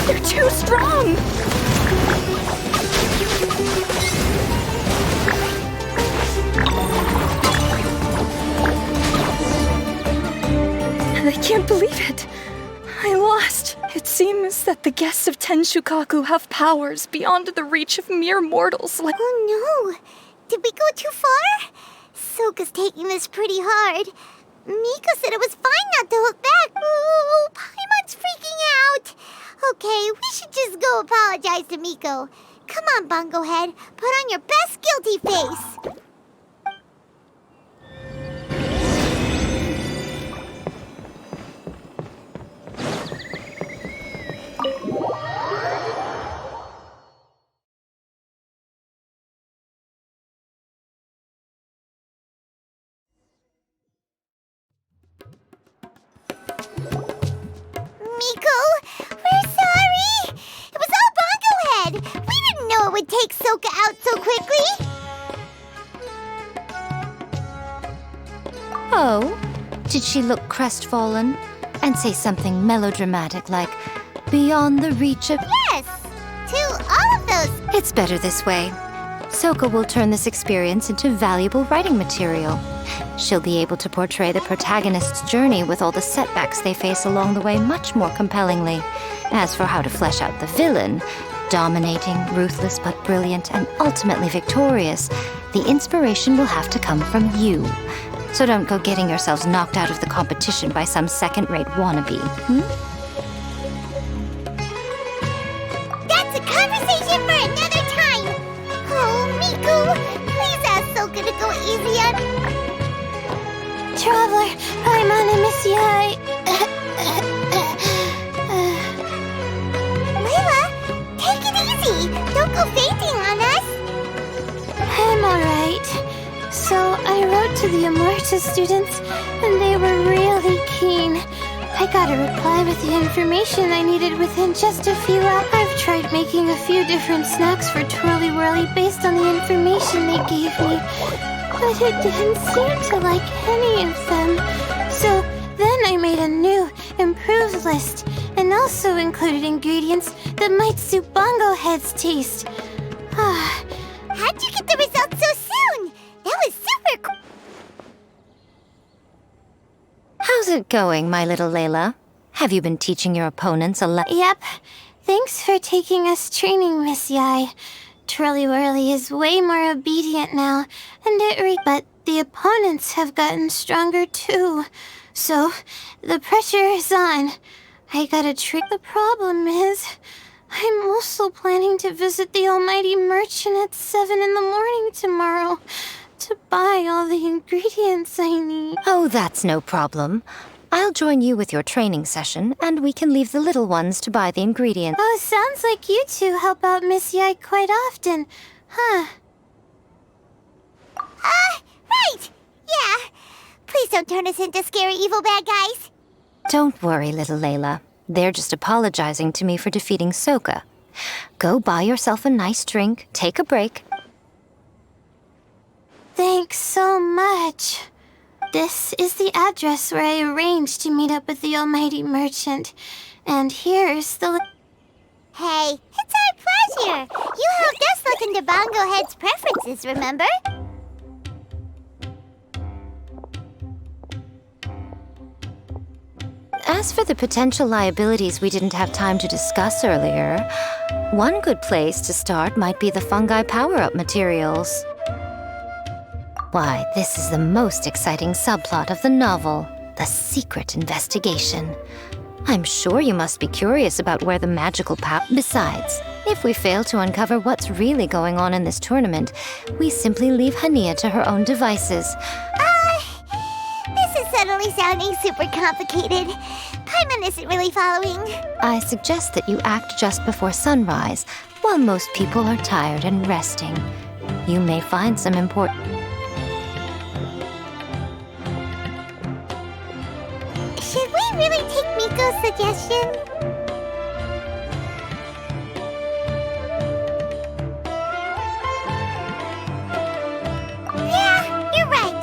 They're too strong! I can't believe it. I lost. It seems that the guests of Tenshukaku have powers beyond the reach of mere mortals like— Oh no! Did we go too far? Soka's taking this pretty hard. Miko said it was fine not to look back. Oh, Paimon's freaking out. Okay, we should just go apologize to Miko. Come on, Bungo Head. Put on your best guilty face. Miko, we're sorry! It was all Bongo Head! We didn't know it would take Soka out so quickly! Oh? Did she look crestfallen? And say something melodramatic like, beyond the reach of— Yes! To all of those! It's better this way. Soka will turn this experience into valuable writing material. She'll be able to portray the protagonist's journey with all the setbacks they face along the way much more compellingly. As for how to flesh out the villain, dominating, ruthless but brilliant, and ultimately victorious, the inspiration will have to come from you. So don't go getting yourselves knocked out of the competition by some second-rate wannabe, That's a conversation for another time! Oh, Miku, please ask Soka to go easy on— Traveler, Paimon, and Miss Yai. Layla, take it easy! Don't go fainting on us! I'm alright. So I wrote to the Immorta students, and they were really keen. I got a reply with the information I needed within just a few hours. I've tried making a few different snacks for Twirly Whirly based on the information they gave me, but it didn't seem to like any of them. So then I made a new, improved list, and also included ingredients that might suit Bongo Head's taste. How'd you get the results so soon? That was super cool! How's it going, my little Layla? Have you been teaching your opponents a Yep. Thanks for taking us training, Miss Yai. Twirly Whirly is way more obedient now, and but the opponents have gotten stronger too. So, the pressure is on. I gotta trick. The problem is, I'm also planning to visit the Almighty Merchant at 7 in the morning tomorrow to buy all the ingredients I need. Oh, that's no problem. I'll join you with your training session, and we can leave the little ones to buy the ingredients. Oh, sounds like you two help out Miss Yai quite often, huh? Right! Yeah. Please don't turn us into scary evil bad guys. Don't worry, little Layla. They're just apologizing to me for defeating Soka. Go buy yourself a nice drink, take a break. Thanks so much. This is the address where I arranged to meet up with the Almighty Merchant. And here's the... Hey, it's our pleasure. You helped us look into Bongo Head's preferences, remember? As for the potential liabilities we didn't have time to discuss earlier, one good place to start might be the fungi power-up materials. Why, this is the most exciting subplot of the novel, the secret investigation. I'm sure you must be curious about where the magical power... Besides, if we fail to uncover what's really going on in this tournament, we simply leave Hania to her own devices. This is suddenly sounding super complicated. Paimon isn't really following. I suggest that you act just before sunrise, while most people are tired and resting. You may find some important... Should we really take Miko's suggestion? Yeah, you're right.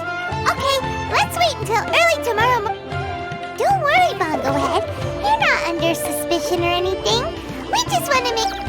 Okay, let's wait until early tomorrow Don't worry, Bongohead. You're not under suspicion or anything. We just want to make...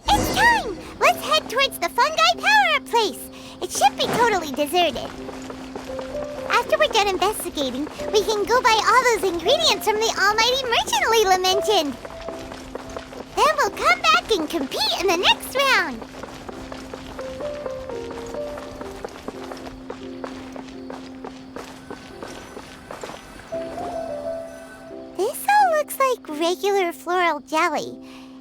It's time! Let's head towards the fungi power-up place. It should be totally deserted. After we're done investigating, we can go buy all those ingredients from the almighty merchant Leela mentioned. Then we'll come back and compete in the next round. This all looks like regular floral jelly.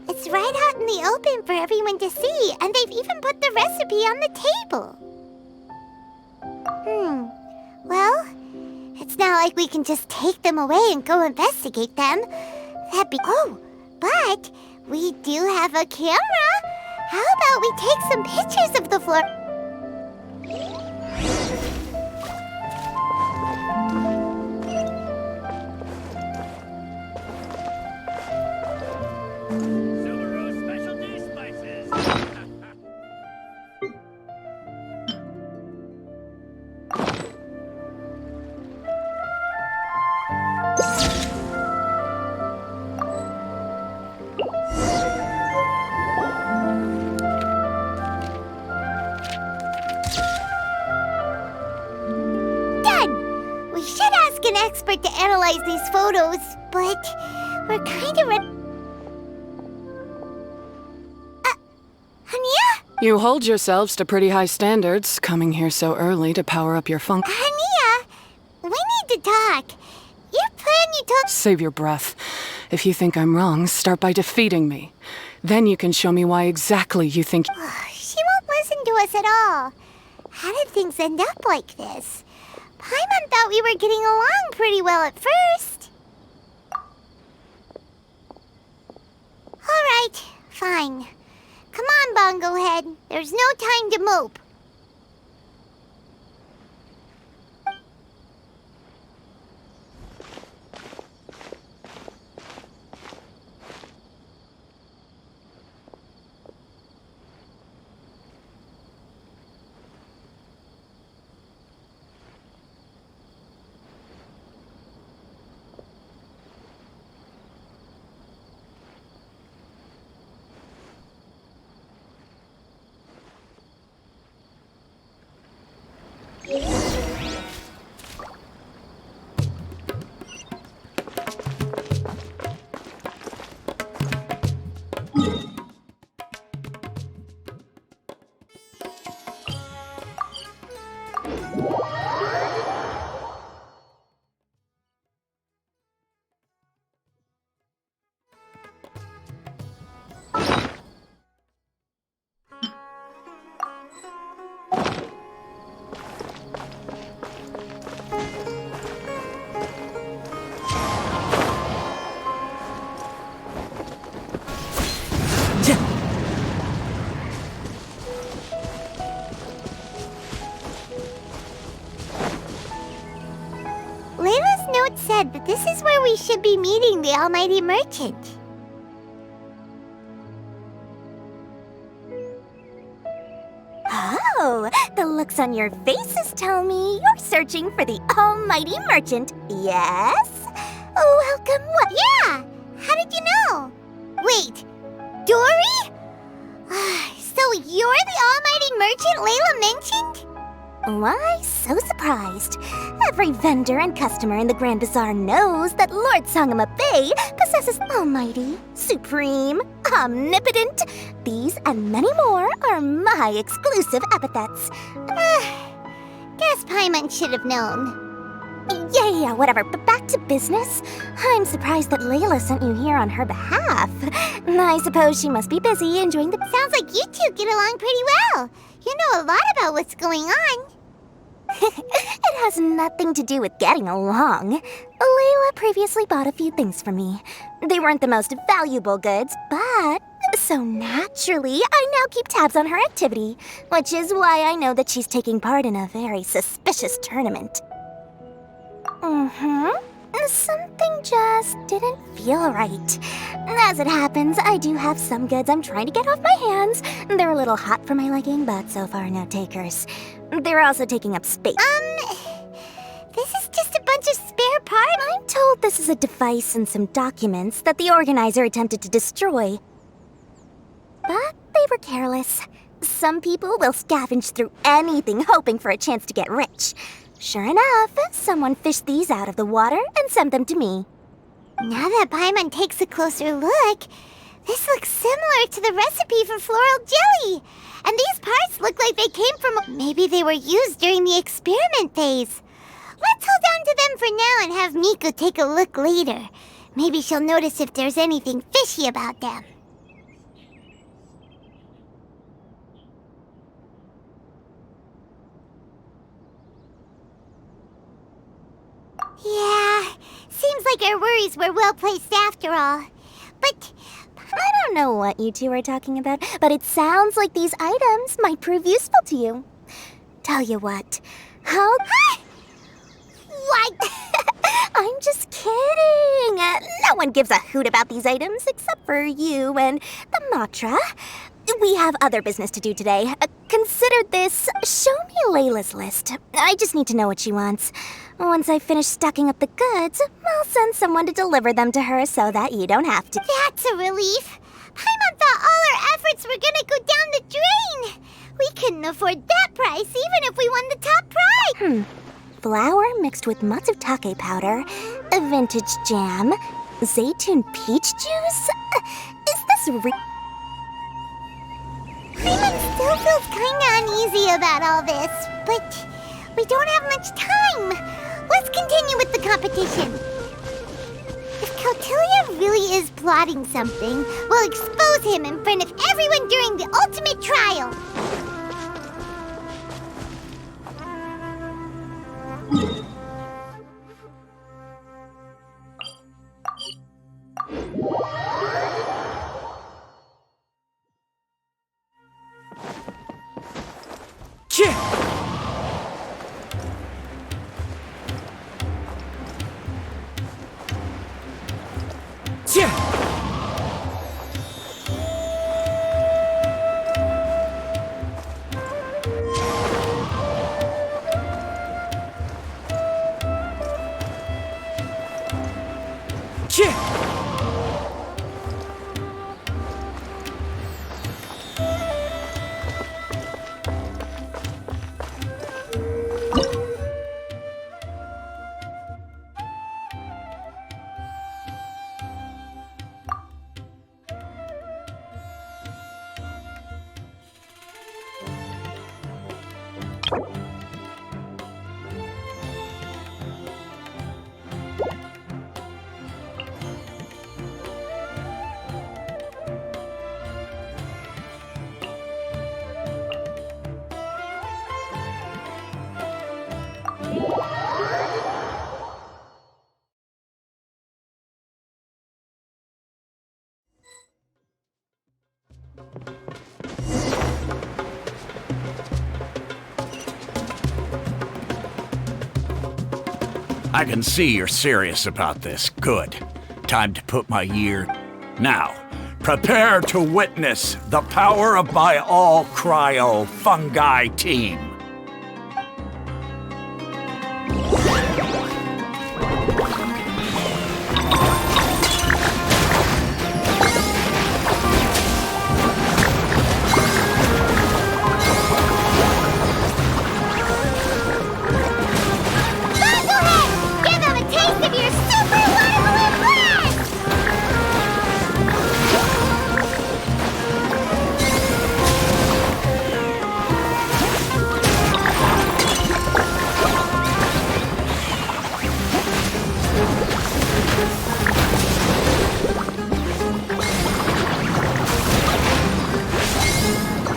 It's right out in the open for everyone to see, and they've even put the recipe on the table. Well, it's not like we can just take them away and go investigate them. That'd be... Oh, but we do have a camera. How about we take some pictures of the floor? Subaru specialty spices. Done! We should ask an expert to analyze these photos, but we're kind of... Hania? You hold yourselves to pretty high standards, coming here so early to power up your funk. Hania, we need to talk. Your plan you told... Save your breath. If you think I'm wrong, start by defeating me. Then you can show me why exactly you think... She won't listen to us at all. How did things end up like this? Paimon thought we were getting along pretty well at first. All right, fine. Come on, Bongo Head. There's no time to mope. said that this is where we should be meeting the Almighty Merchant. Oh, the looks on your faces tell me you're searching for the Almighty Merchant, yes? Welcome. Yeah! How did you know? Wait, Dory? So you're the Almighty Merchant Layla mentioned? Why so surprised? Every vendor and customer in the Grand Bazaar knows that Lord Sangama Bay possesses almighty, supreme, omnipotent. These and many more are my exclusive epithets. Guess Paimon should have known. Yeah, whatever, but back to business. I'm surprised that Layla sent you here on her behalf. I suppose she must be busy enjoying the... Sounds like you two get along pretty well. You know a lot about what's going on. It has nothing to do with getting along. Layla previously bought a few things for me. They weren't the most valuable goods, but... So naturally, I now keep tabs on her activity, which is why I know that she's taking part in a very suspicious tournament. Something just didn't feel right. As it happens, I do have some goods I'm trying to get off my hands. They're a little hot for my liking, but so far no takers. They're also taking up space. This is just a bunch of spare parts. I'm told this is a device and some documents that the organizer attempted to destroy. But they were careless. Some people will scavenge through anything hoping for a chance to get rich. Sure enough, someone fished these out of the water and sent them to me. Now that Paimon takes a closer look, this looks similar to the recipe for floral jelly. And these parts look like they came from... Maybe they were used during the experiment phase. Let's hold on to them for now and have Miku take a look later. Maybe she'll notice if there's anything fishy about them. Yeah, seems like our worries were well placed after all. But I don't know what you two are talking about, but it sounds like these items might prove useful to you. Tell you what, how... What? I'm just kidding. No one gives a hoot about these items except for you and the Matra. We have other business to do today. Consider this. Show me Layla's list. I just need to know what she wants. Once I finish stacking up the goods, I'll send someone to deliver them to her so that you don't have to. That's a relief. Paimon thought all our efforts were gonna go down the drain. We couldn't afford that price even if we won the top prize. Flour mixed with matsutake powder, a vintage jam, zaytun peach juice? Is this Paimon still feels kinda uneasy about all this, but we don't have much time. Let's continue with the competition. If Kautilya really is plotting something, we'll expose him in front of everyone during the ultimate trial. I can see you're serious about this. Good. Time to put my year. Now, prepare to witness the power of my all-cryo fungi team.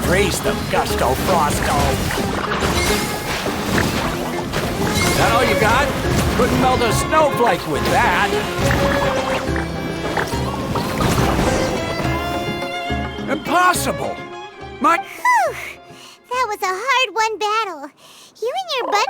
Freeze them, Gusto Frosto! That all you got? Couldn't melt a snowflake with that! Impossible! My... Whew! That was a hard-won battle. You and your bud...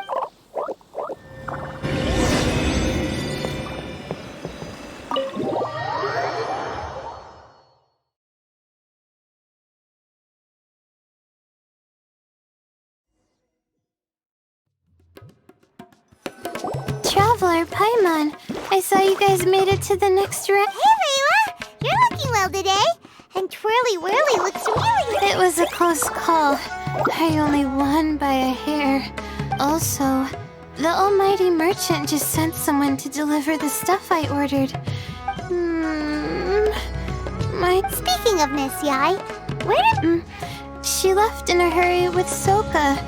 Traveler, Paimon, I saw you guys made it to the next round. Hey, Layla! You're looking well today. And Twirly Whirly looks really... It was a close call. I only won by a hair. Also, the almighty merchant just sent someone to deliver the stuff I ordered. Speaking of Miss Yai, where did... She left in a hurry with Soka.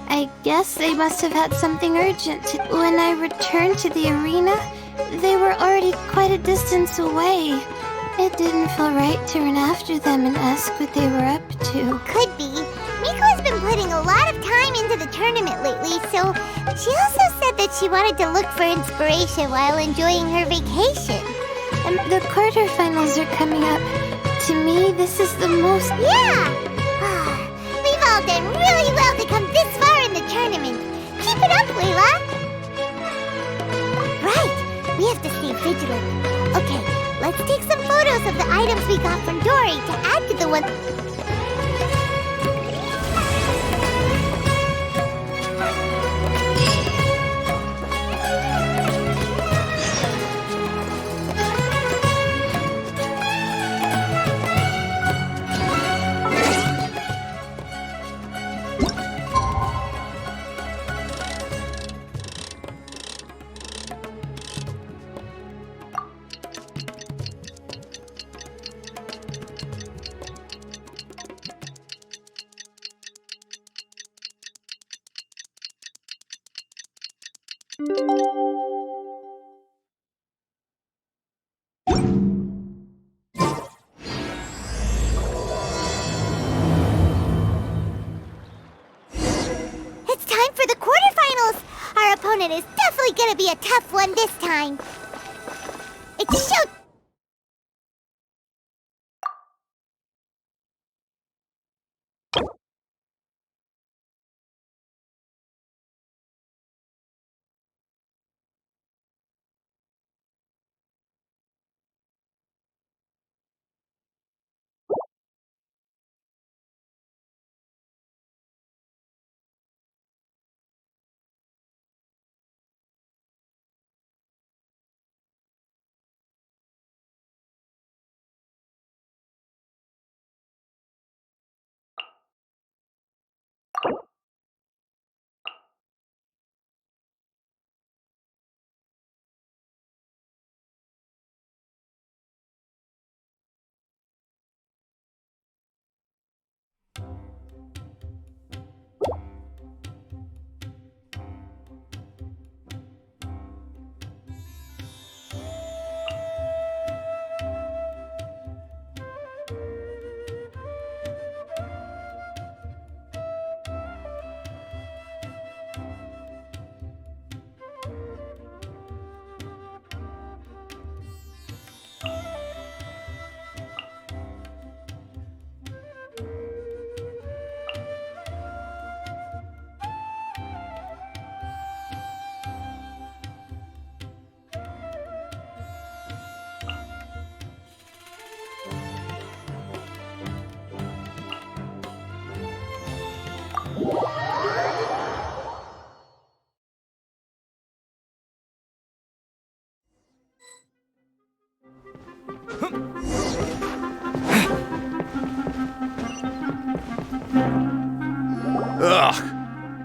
I guess they must have had something urgent. When I returned to the arena, they were already quite a distance away. It didn't feel right to run after them and ask what they were up to. Could be. Miko's been putting a lot of time into the tournament lately, so she also said that she wanted to look for inspiration while enjoying her vacation. The quarterfinals are coming up. To me, this is the most... Yeah! We've all done really well to come this far in the tournament. Keep it up, Layla! Right! We have to stay vigilant. Okay, let's take some photos of the items we got from Dory to add to the one... It's time for the quarterfinals! Our opponent is definitely gonna be a tough one this time. It's show...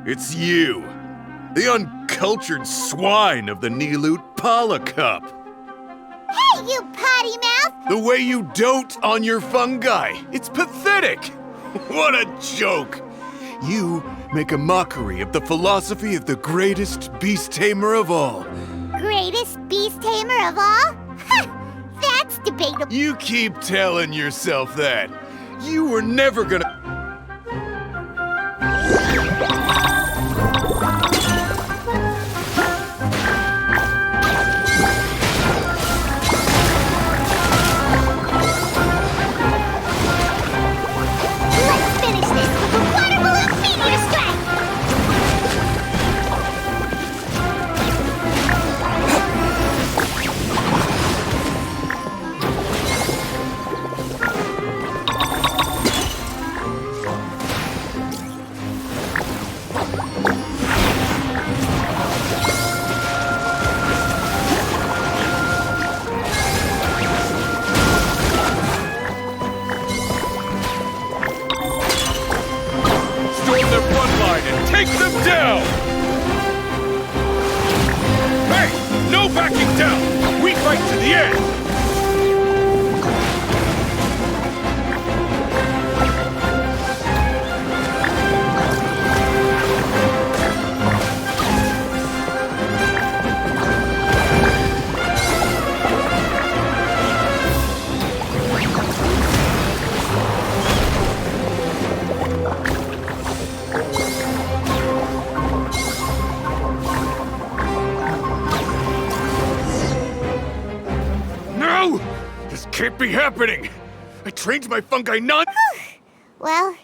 It's you. The uncultured swine of the Nilut Pala Cup. Hey, you potty mouth! The way you dote on your fungi. It's pathetic. What a joke. You make a mockery of the philosophy of the greatest beast tamer of all. Greatest beast tamer of all? Ha! That's debatable. You keep telling yourself that. You were never gonna... Let's finish this with a water balloon meteor strike! Storm their front line and take them down! Hey! No backing down! We fight to the end! No! This can't be happening! I trained my fungi not— Well,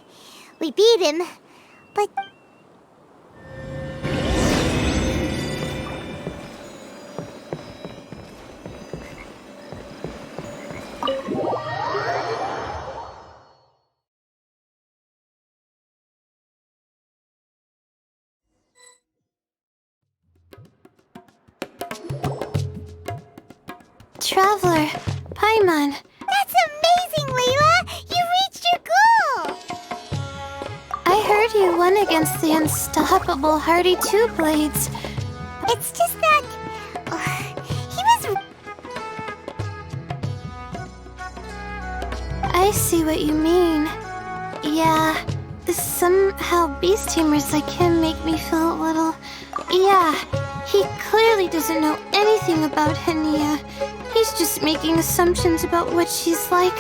we beat him, but... Traveler, Paimon. That's amazing, Layla! You reached your goal! I heard you won against the unstoppable Hardy Two Blades. It's just that... he was... I see what you mean. Yeah, somehow beast tamers like him make me feel a little... Yeah, he clearly doesn't know anything about Hania. He's just making assumptions about what she's like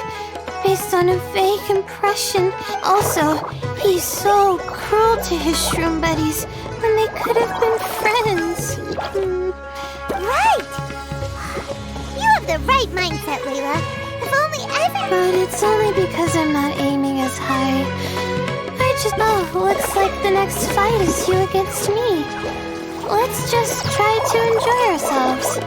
based on a vague impression. Also, he's so cruel to his shroom buddies when they could have been friends. Right! You have the right mindset, Layla. If only But it's only because I'm not aiming as high. I just... Oh, looks like the next fight is you against me. Let's just try to enjoy ourselves.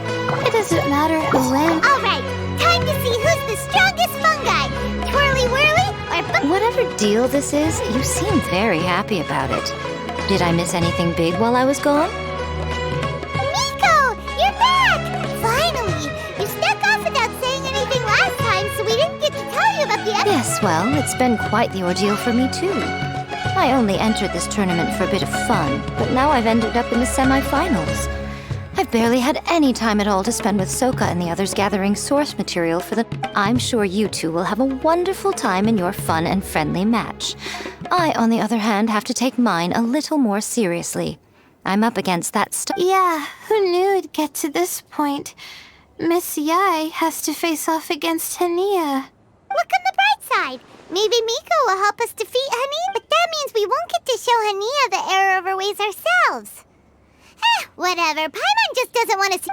It doesn't matter who wins. Alright, time to see who's the strongest fungi! Twirly Whirly or... Whatever deal this is, you seem very happy about it. Did I miss anything big while I was gone? Miko! You're back! Finally! You snuck off without saying anything last time, so we didn't get to tell you about the... Yes, well, it's been quite the ordeal for me too. I only entered this tournament for a bit of fun, but now I've ended up in the semi-finals. I've barely had any time at all to spend with Soka and the others gathering source material for the... I'm sure you two will have a wonderful time in your fun and friendly match. I, on the other hand, have to take mine a little more seriously. I'm up against that Yeah, who knew it'd get to this point? Miss Yai has to face off against Hania. Look on the bright side. Maybe Miko will help us defeat Hania, but that means we won't get to show Hania the error of our ways ourselves. Whatever. Paimon just doesn't want to see...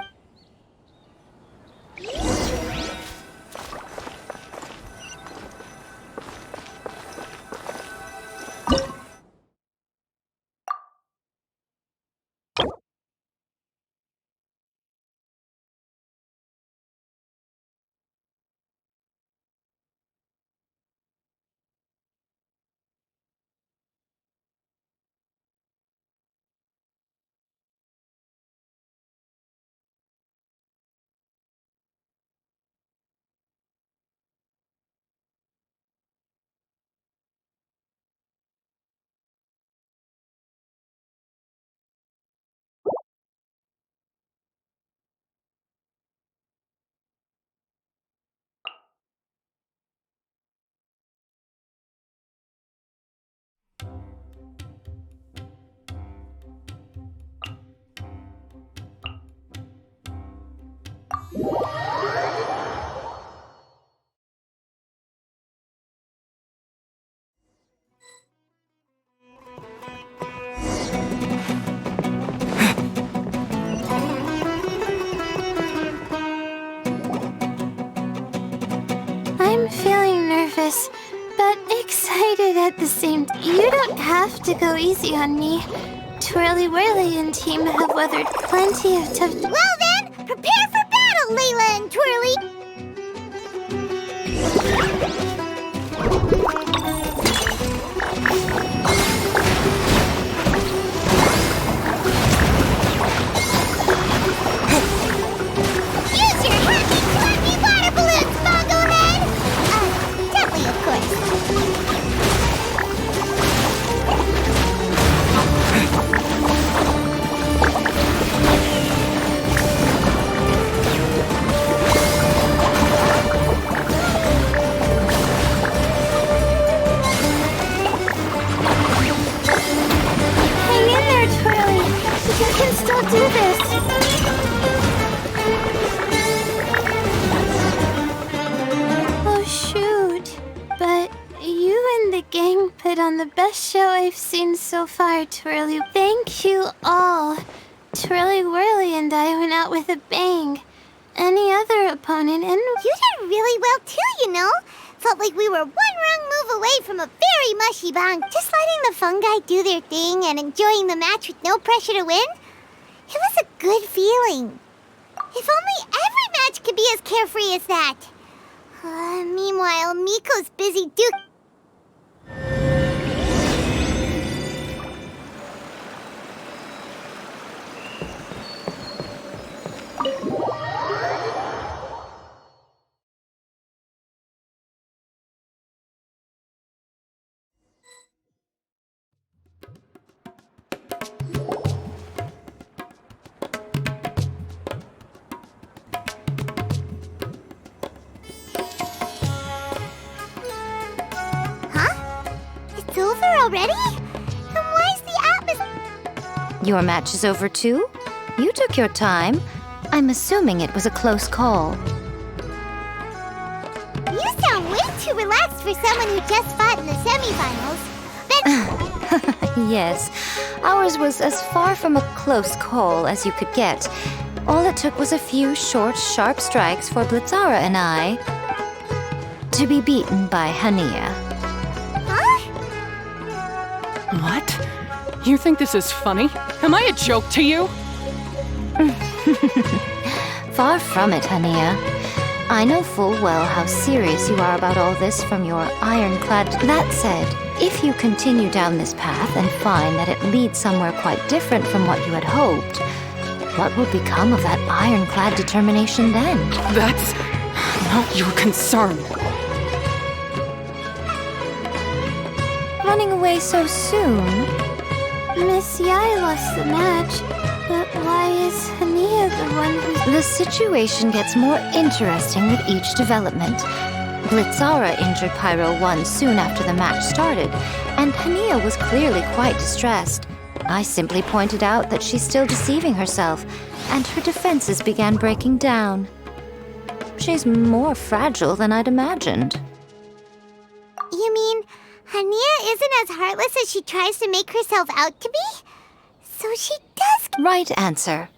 I'm feeling nervous, but excited at the same time. You don't have to go easy on me. Twirly Whirly and team have weathered plenty of tough... Well then, prepare for battle, Layla and Twirly! Use your happy, clappy water balloons, Bongo Head! Gently, of course. Hang in there, Twirly. You can still do this. Oh, shoot. But you and the gang put on the best show I've seen so far, Twirly. Thank you all. Twirly Whirly and I went out with a bang. Any other opponent, and you did really well too, you know. Felt like we were one wrong move away from a very mushy bang. Just letting the fungi do their thing and enjoying the match with no pressure to win. It was a good feeling. If only every match could be as carefree as that. Meanwhile, Miko's busy It's over already? And why's the atmosphere? Your match is over too? You took your time. I'm assuming it was a close call. You sound way too relaxed for someone who just fought in the semifinals. Yes, ours was as far from a close call as you could get. All it took was a few short, sharp strikes for Blitzara and I to be beaten by Hania. What? You think this is funny? Am I a joke to you? Far from it, Hania. I know full well how serious you are about all this from your ironclad... That said, if you continue down this path and find that it leads somewhere quite different from what you had hoped, what will become of that ironclad determination then? That's not your concern. Running away so soon? Miss Yai lost the match, but why is Hania the one who's... The situation gets more interesting with each development. Blitzara injured Pyro 1 soon after the match started, and Hania was clearly quite distressed. I simply pointed out that she's still deceiving herself, and her defenses began breaking down. She's more fragile than I'd imagined. You mean Hania isn't as heartless as she tries to make herself out to be? So she does... Right answer.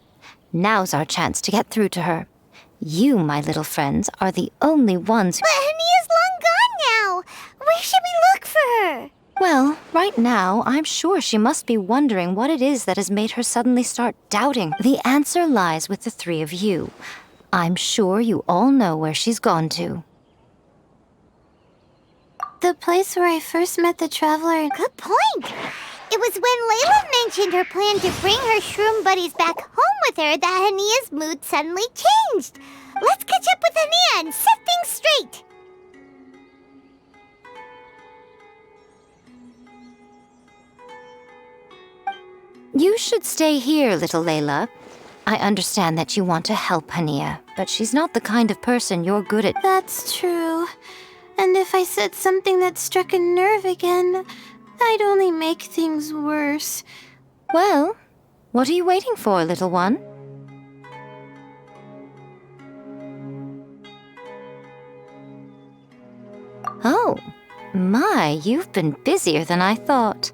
Now's our chance to get through to her. You, my little friends, are the only ones who... But Hania's long gone now! Where should we look for her? Well, right now, I'm sure she must be wondering what it is that has made her suddenly start doubting. The answer lies with the three of you. I'm sure you all know where she's gone to. The place where I first met the Traveler. Good point. It was when Layla mentioned her plan to bring her shroom buddies back home with her that Hania's mood suddenly changed. Let's catch up with Hania and set things straight. You should stay here, little Layla. I understand that you want to help Hania, but she's not the kind of person you're good at. That's true. And if I said something that struck a nerve again, I'd only make things worse. Well, what are you waiting for, little one? Oh, my, you've been busier than I thought.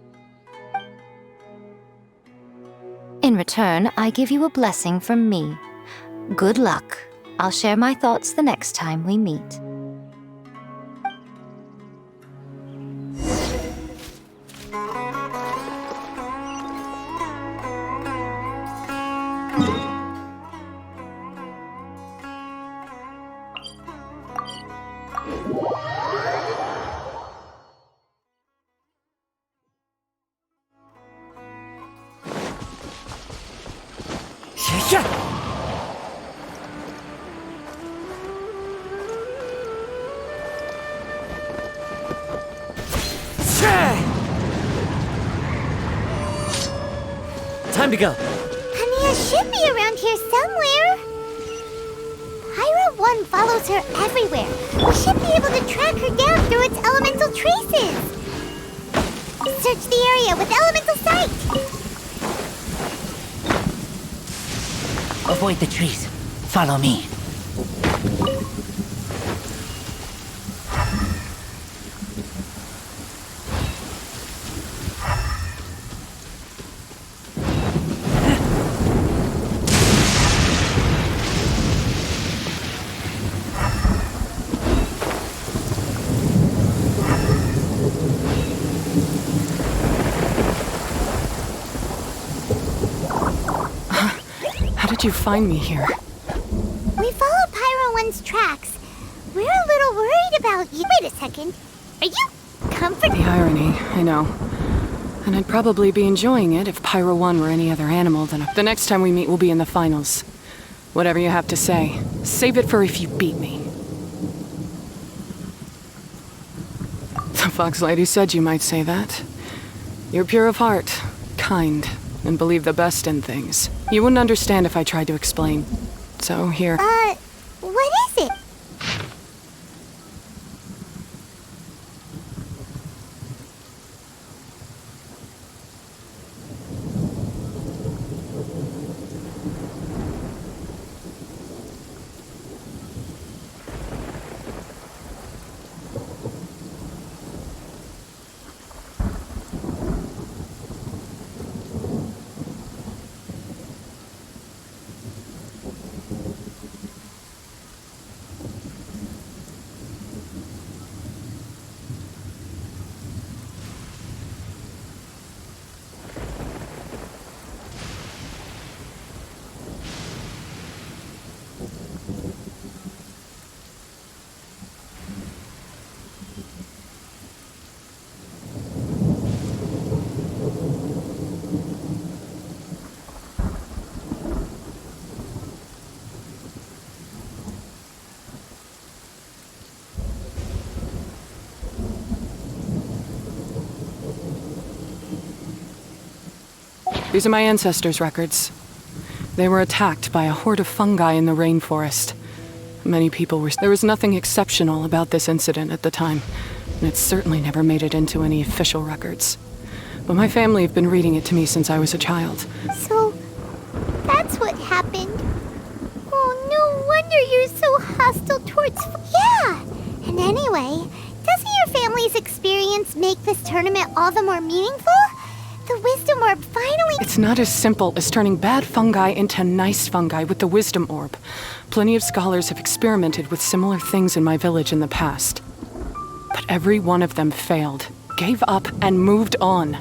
In return, I give you a blessing from me. Good luck. I'll share my thoughts the next time we meet. Time to go. Hania should be around here somewhere. Pyra 1 follows her everywhere. We should be able to track her down through its elemental traces. Search the area with elemental sight. Avoid the trees. Follow me. How did you find me here? We followed Pyra 1's tracks. We're a little worried about you. Wait a second. Are you comforted? The irony, I know. And I'd probably be enjoying it if Pyra 1 were any other animal than the next time we meet will be in the finals. Whatever you have to say, save it for if you beat me. The Fox Lady said you might say that. You're pure of heart, kind, and believe the best in things. You wouldn't understand if I tried to explain. So here. What is it? These are my ancestors' records. They were attacked by a horde of fungi in the rainforest. Many people were... There was nothing exceptional about this incident at the time, and it certainly never made it into any official records. But my family have been reading it to me since I was a child. So, that's what happened. Oh, no wonder you're so hostile towards... Yeah! And anyway, doesn't your family's experience make this tournament all the more meaningful? The Wisdom Orb finally... It's not as simple as turning bad fungi into nice fungi with the Wisdom Orb. Plenty of scholars have experimented with similar things in my village in the past. But every one of them failed, gave up, and moved on.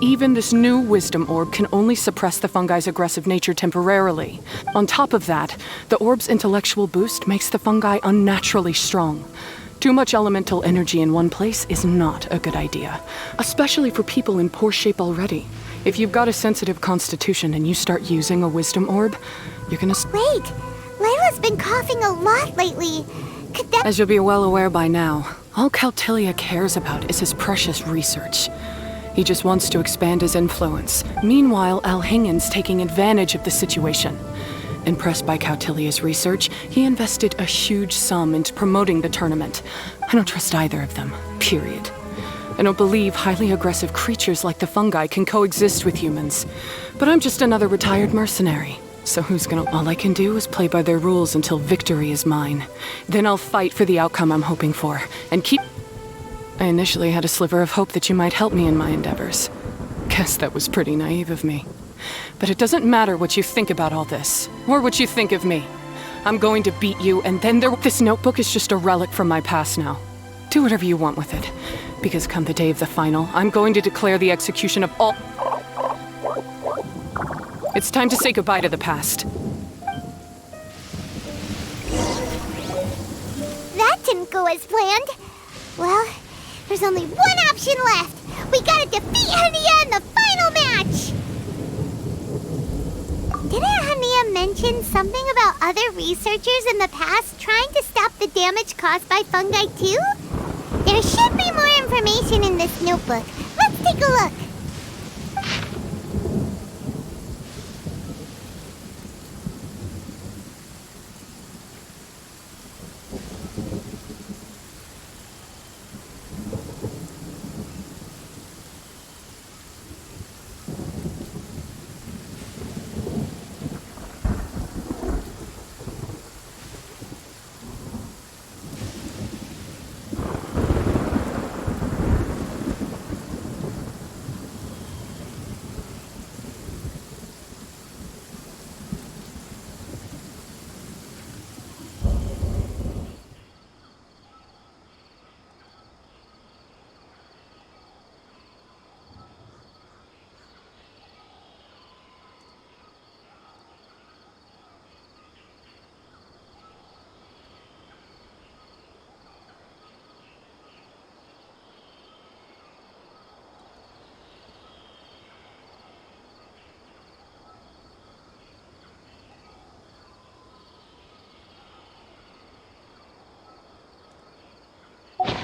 Even this new Wisdom Orb can only suppress the fungi's aggressive nature temporarily. On top of that, the orb's intellectual boost makes the fungi unnaturally strong. Too much elemental energy in one place is not a good idea, especially for people in poor shape already. If you've got a sensitive constitution and you start using a Wisdom Orb, you're gonna... Wait! Layla's been coughing a lot lately. Could that... As you'll be well aware by now, all Caltilia cares about is his precious research. He just wants to expand his influence. Meanwhile, Alhingen's taking advantage of the situation. Impressed by Cautilia's research, he invested a huge sum into promoting the tournament. I don't trust either of them, period. I don't believe highly aggressive creatures like the fungi can coexist with humans. But I'm just another retired mercenary. So who's gonna... All I can do is play by their rules until victory is mine. Then I'll fight for the outcome I'm hoping for, and keep... I initially had a sliver of hope that you might help me in my endeavors. Guess that was pretty naive of me. But it doesn't matter what you think about all this, or what you think of me. I'm going to beat you, and then this notebook is just a relic from my past now. Do whatever you want with it, because come the day of the final, I'm going to declare the execution of all... It's time to say goodbye to the past. That didn't go as planned. Well, there's only one option left. We gotta defeat Hania in the final match! Didn't Hania mention something about other researchers in the past trying to stop the damage caused by fungi too? There should be more information in this notebook. Let's take a look.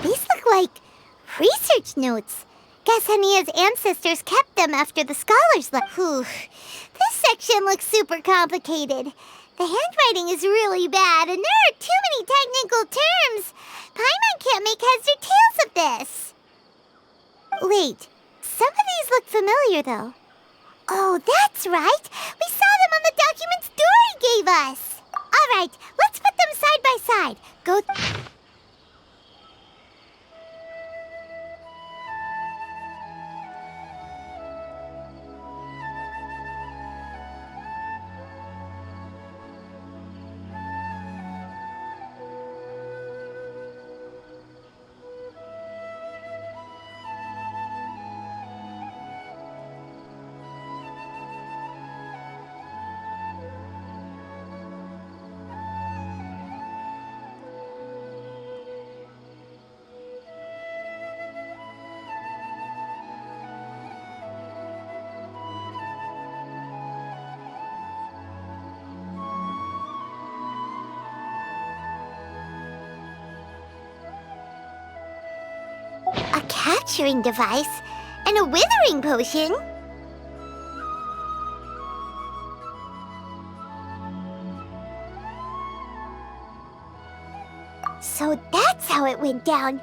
These look like research notes. Guess Hania's ancestors kept them after the scholars left. Whew. This section looks super complicated. The handwriting is really bad, and there are too many technical terms. Paimon can't make heads or tails of this. Wait, some of these look familiar, though. Oh, that's right. We saw them on the documents Dory gave us. All right, let's put them side by side. Go... A capturing device and a withering potion? So that's how it went down.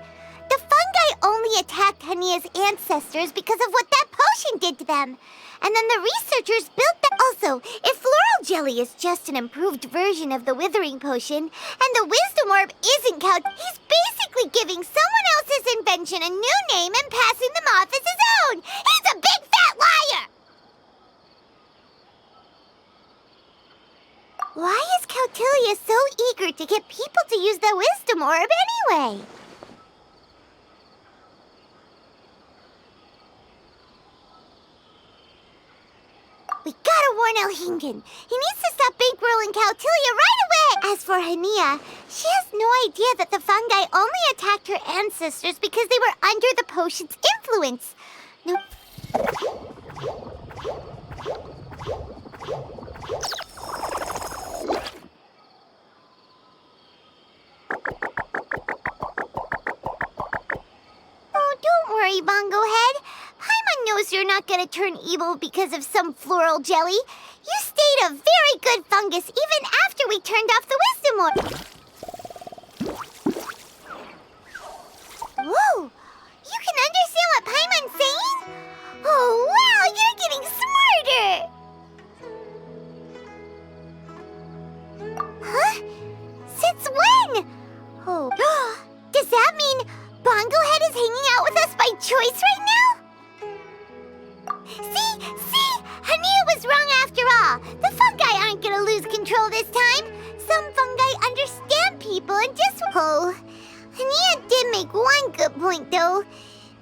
The fungi only attacked Hania's ancestors because of what that potion did to them. And then the researchers built that. Also, if floral jelly is just an improved version of the withering potion, and the wisdom orb isn't he's basically giving someone else's invention a new name and passing them off as his own. He's a big fat liar! Why is Kautilya so eager to get people to use the wisdom orb anyway? We gotta warn Elhingen. He needs to stop bankrolling Kautilya right away! As for Hania, she has no idea that the fungi only attacked her ancestors because they were under the potion's influence. No. Oh, don't worry, Bongo Head. Paimon knows you're not gonna turn evil because of some floral jelly. You stayed a very good fungus even after we turned off the wisdom orb. Whoa! You can understand what Paimon's saying? Oh, wow! You're getting smarter! Huh? Since when? Oh. Does that mean Bongo Head is hanging out with us by choice right now? See? Hania was wrong after all. The fungi aren't gonna lose control this time. Some fungi understand people and just... Oh, Hania did make one good point, though.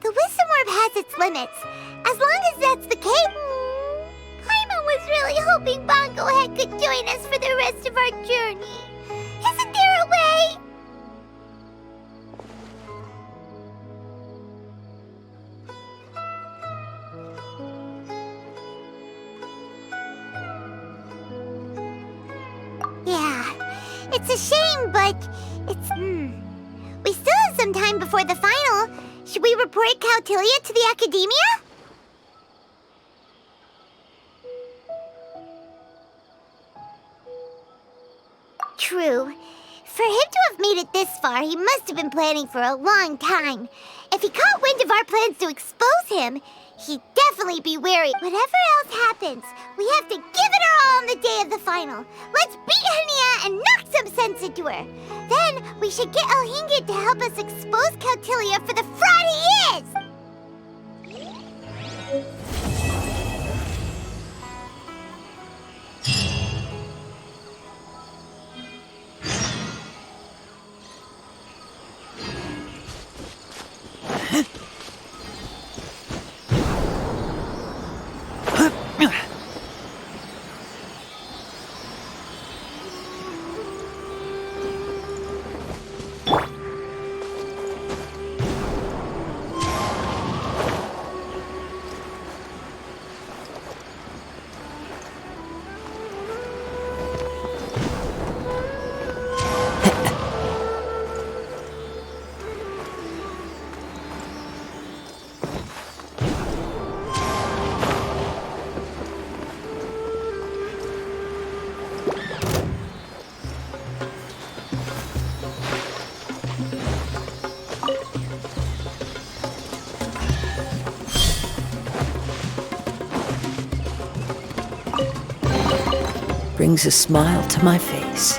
The wisdom orb has its limits. As long as that's the case... Paimon was really hoping Bongo Head could join us for the rest of our journey. Isn't there a way? It's a shame, but it's... We still have some time before the final. Should we report Cautilia to the Academia? True. For him to have made it this far, he must have been planning for a long time. If he caught wind of our plans to expose him, he'd definitely be wary. Whatever else happens, we have to give it our all on the day of the final. Let's beat Hania and knock some sense into her. Then we should get Elhingid to help us expose Cautilia for the fraud he is! Brings a smile to my face.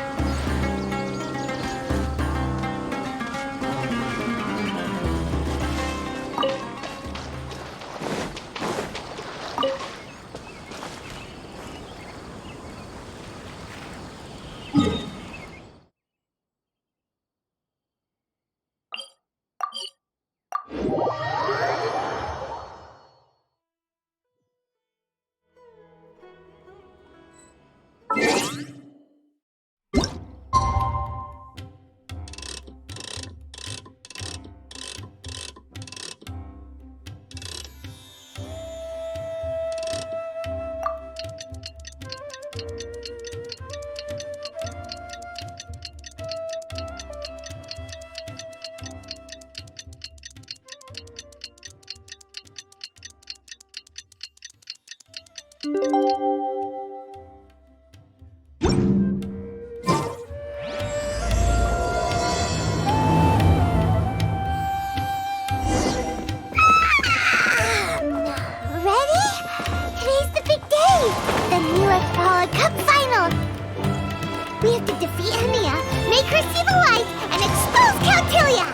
We have to defeat Hania, make her see the light, and expose Cautilia!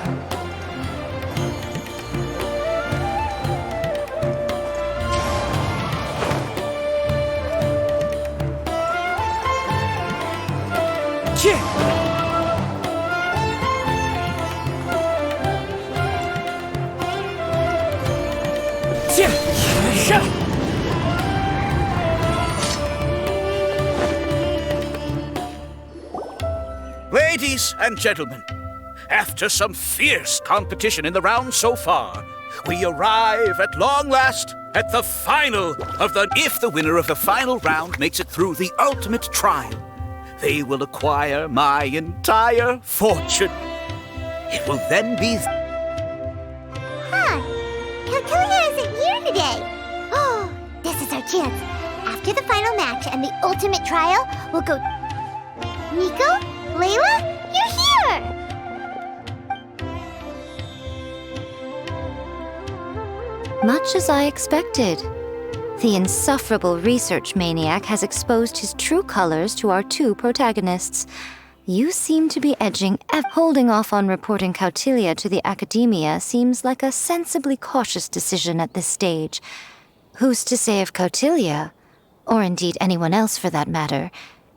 Ladies and gentlemen, after some fierce competition in the round so far, we arrive at long last at the final of the... If the winner of the final round makes it through the ultimate trial, they will acquire my entire fortune. It will then be... Cautilia isn't here today. Oh, this is our chance. After the final match and the ultimate trial, we'll go... Nico? Layla? You're here! Much as I expected. The insufferable research maniac has exposed his true colors to our two protagonists. You seem to be edging... Holding off on reporting Cautilia to the Academia seems like a sensibly cautious decision at this stage. Who's to say if Cautilia, or indeed anyone else for that matter,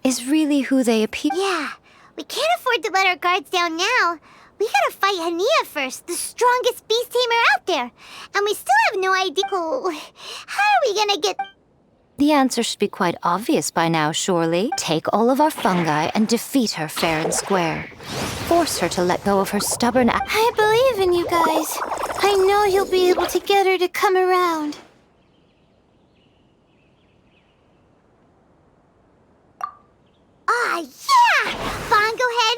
is really who they appear... Yeah, we can't afford to let our guards down now. We gotta fight Hania first, the strongest beast tamer out there. And we still have no idea... How are we gonna get... The answer should be quite obvious by now, surely. Take all of our fungi and defeat her fair and square. Force her to let go of her stubborn... I believe in you guys. I know you'll be able to get her to come around. Ah, yeah! Bongo Head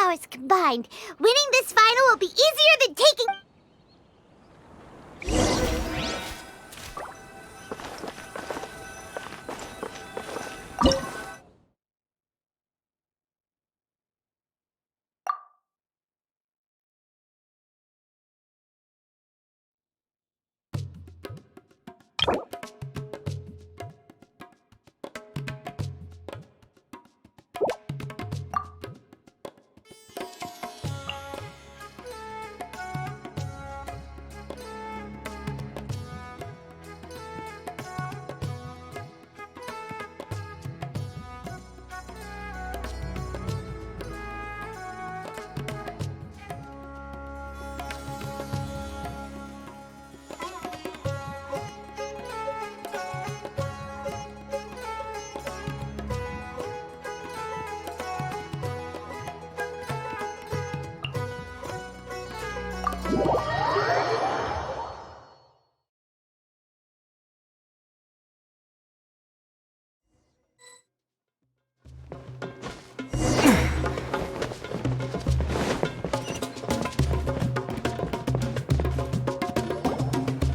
powers combined. Winning this final will be easier than taking...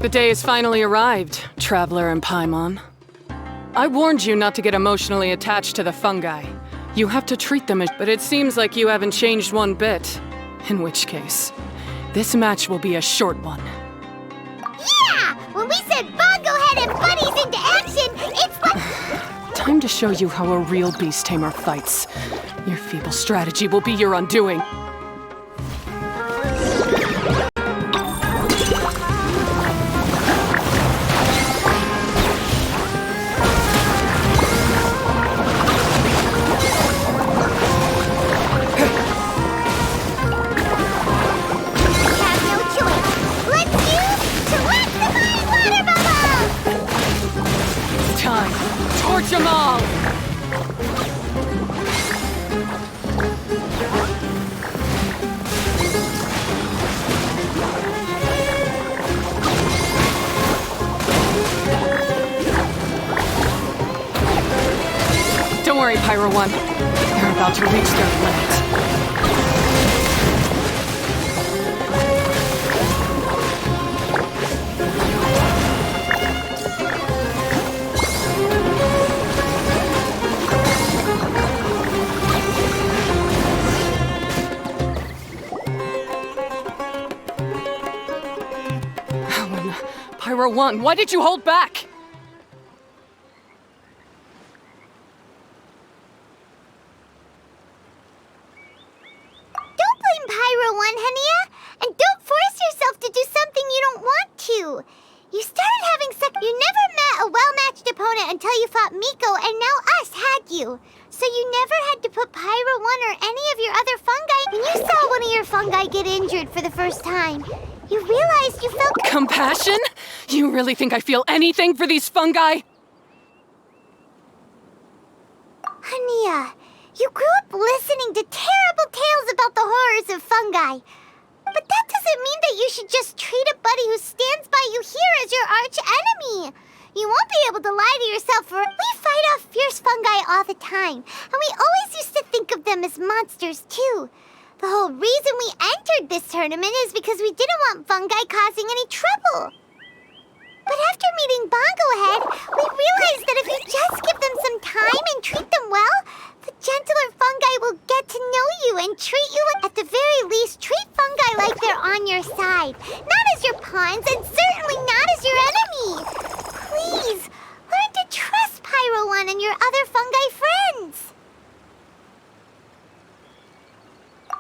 The day has finally arrived, Traveler and Paimon. I warned you not to get emotionally attached to the fungi. You have to treat them as... But it seems like you haven't changed one bit. In which case, this match will be a short one. Yeah! When we sent Bongo Head and Buddies into action, it's like... Time to show you how a real beast tamer fights. Your feeble strategy will be your undoing. Torch them all! Don't worry, Pyro One. They're about to reach their limit. Pyro One, why did you hold back? Don't blame Pyro One, Hania! And don't force yourself to do something you don't want to! You started having You never met a well-matched opponent until you fought Miko, and now us had you. So you never had to put Pyro One or any of your other fungi... When you saw one of your fungi get injured for the first time, you realized you felt... Compassion? You really think I feel anything for these fungi? Hania, you grew up listening to terrible tales about the horrors of fungi. But that doesn't mean that you should just treat a buddy who stands by you here as your arch enemy. You won't be able to lie to yourself for... We fight off fierce fungi all the time, and we always used to think of them as monsters too. The whole reason we entered this tournament is because we didn't want fungi causing any trouble. But after meeting Bongo Head, we realized that if you just give them some time and treat them well, the gentler fungi will get to know you and treat you at the very least, treat fungi like they're on your side. Not as your pawns, and certainly not as your enemy. Please, learn to trust Pyro One and your other fungi friends.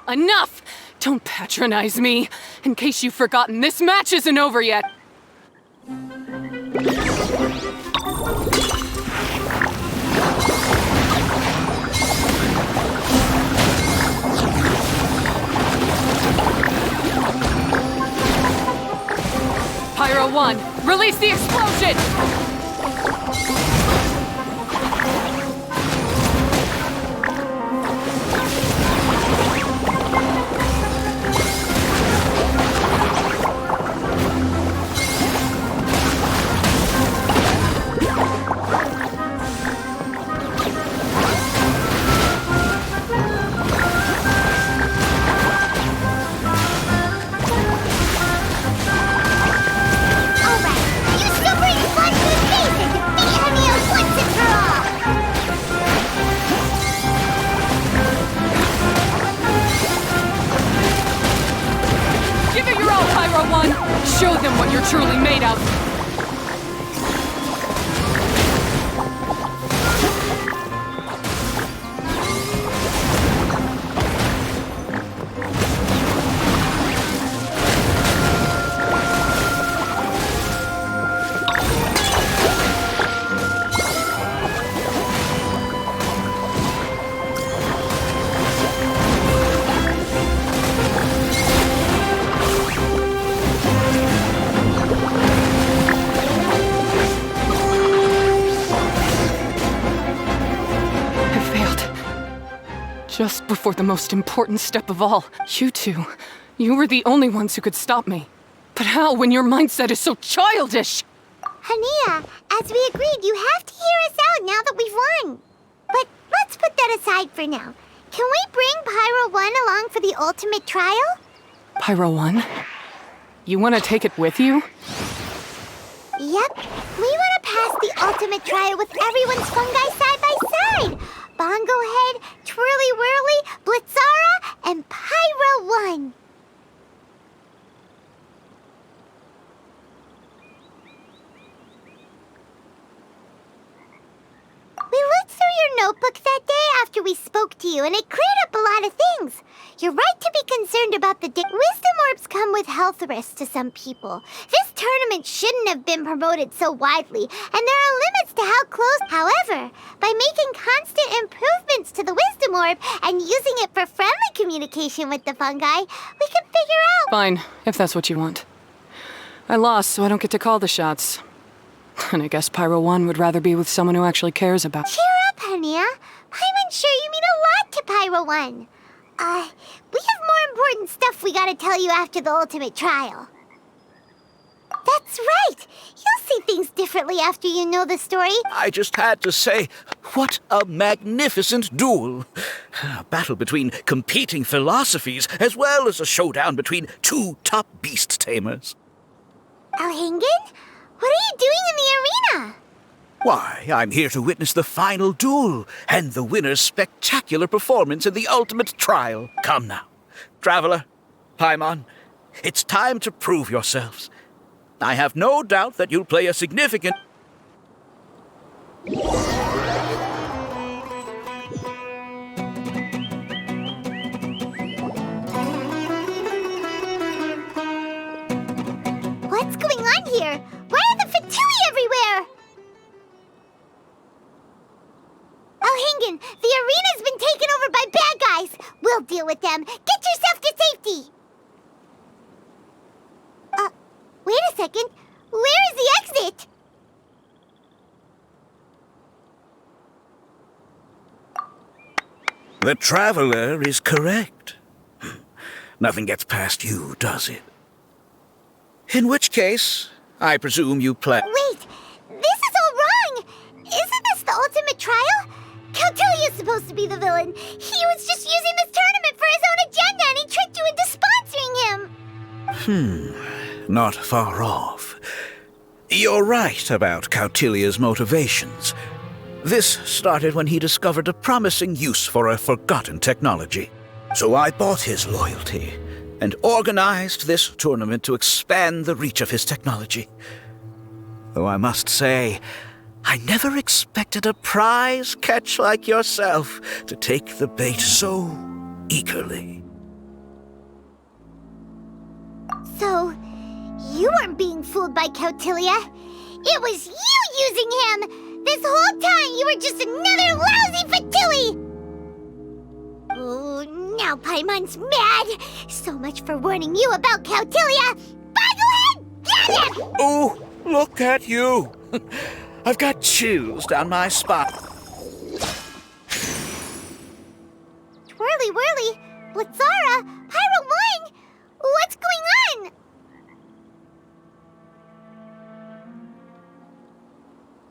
Enough! Don't patronize me. In case you've forgotten, this match isn't over yet. Pyro One, release the explosion! truly made of. Just before the most important step of all, you two, you were the only ones who could stop me. But how when your mindset is so childish? Hania, as we agreed, you have to hear us out now that we've won. But let's put that aside for now. Can we bring Pyro 1 along for the ultimate trial? Pyro 1? You want to take it with you? Yep. We want to pass the ultimate trial with everyone's fungi side by side. Bongo Head, Twirly Whirly, Blitzara, and Pyro 1. We looked through your notebook that day after we spoke to you, and it cleared up a lot of things. You're right to be concerned about the wisdom orbs come with health risks to some people. This tournament shouldn't have been promoted so widely, and there are limits to how close. However, by making constant improvements to the wisdom orb and using it for friendly communication with the fungi, we can figure out. Fine, if that's what you want. I lost, so I don't get to call the shots. And I guess Pyro 1 would rather be with someone who actually cares about. Cheer up, Hania. Paimon's sure you mean a lot to Pyro 1. We have more important stuff we gotta tell you after the ultimate trial. That's right. You'll see things differently after you know the story. I just had to say, what a magnificent duel. A battle between competing philosophies, as well as a showdown between two top beast tamers. Alhingen? What are you doing in the arena? Why, I'm here to witness the final duel and the winner's spectacular performance in the ultimate trial. Come now, Traveler, Paimon, it's time to prove yourselves. I have no doubt that you'll play a significant... What's going on here? Why are the Fatui everywhere? Alhingen, the arena's been taken over by bad guys. We'll deal with them. Get yourself to safety. Wait a second. Where is the exit? The Traveler is correct. Nothing gets past you, does it? In which case, I presume you play... Wait! This is all wrong! Isn't this the ultimate trial? Cautilia's supposed to be the villain. He was just using this tournament for his own agenda and he tricked you into sponsoring him! Not far off. You're right about Cautilia's motivations. This started when he discovered a promising use for a forgotten technology. So I bought his loyalty and organized this tournament to expand the reach of his technology. Though I must say, I never expected a prize catch like yourself to take the bait so eagerly. So, you weren't being fooled by Cautilia. It was you using him! This whole time you were just another lousy Fatui! Oh, now Paimon's mad! So much for warning you about Cautilia! Boglehead, get him! Oh, look at you! I've got chills down my spine. Twirly Whirly, Blitzara, Pyro 1! What's going on?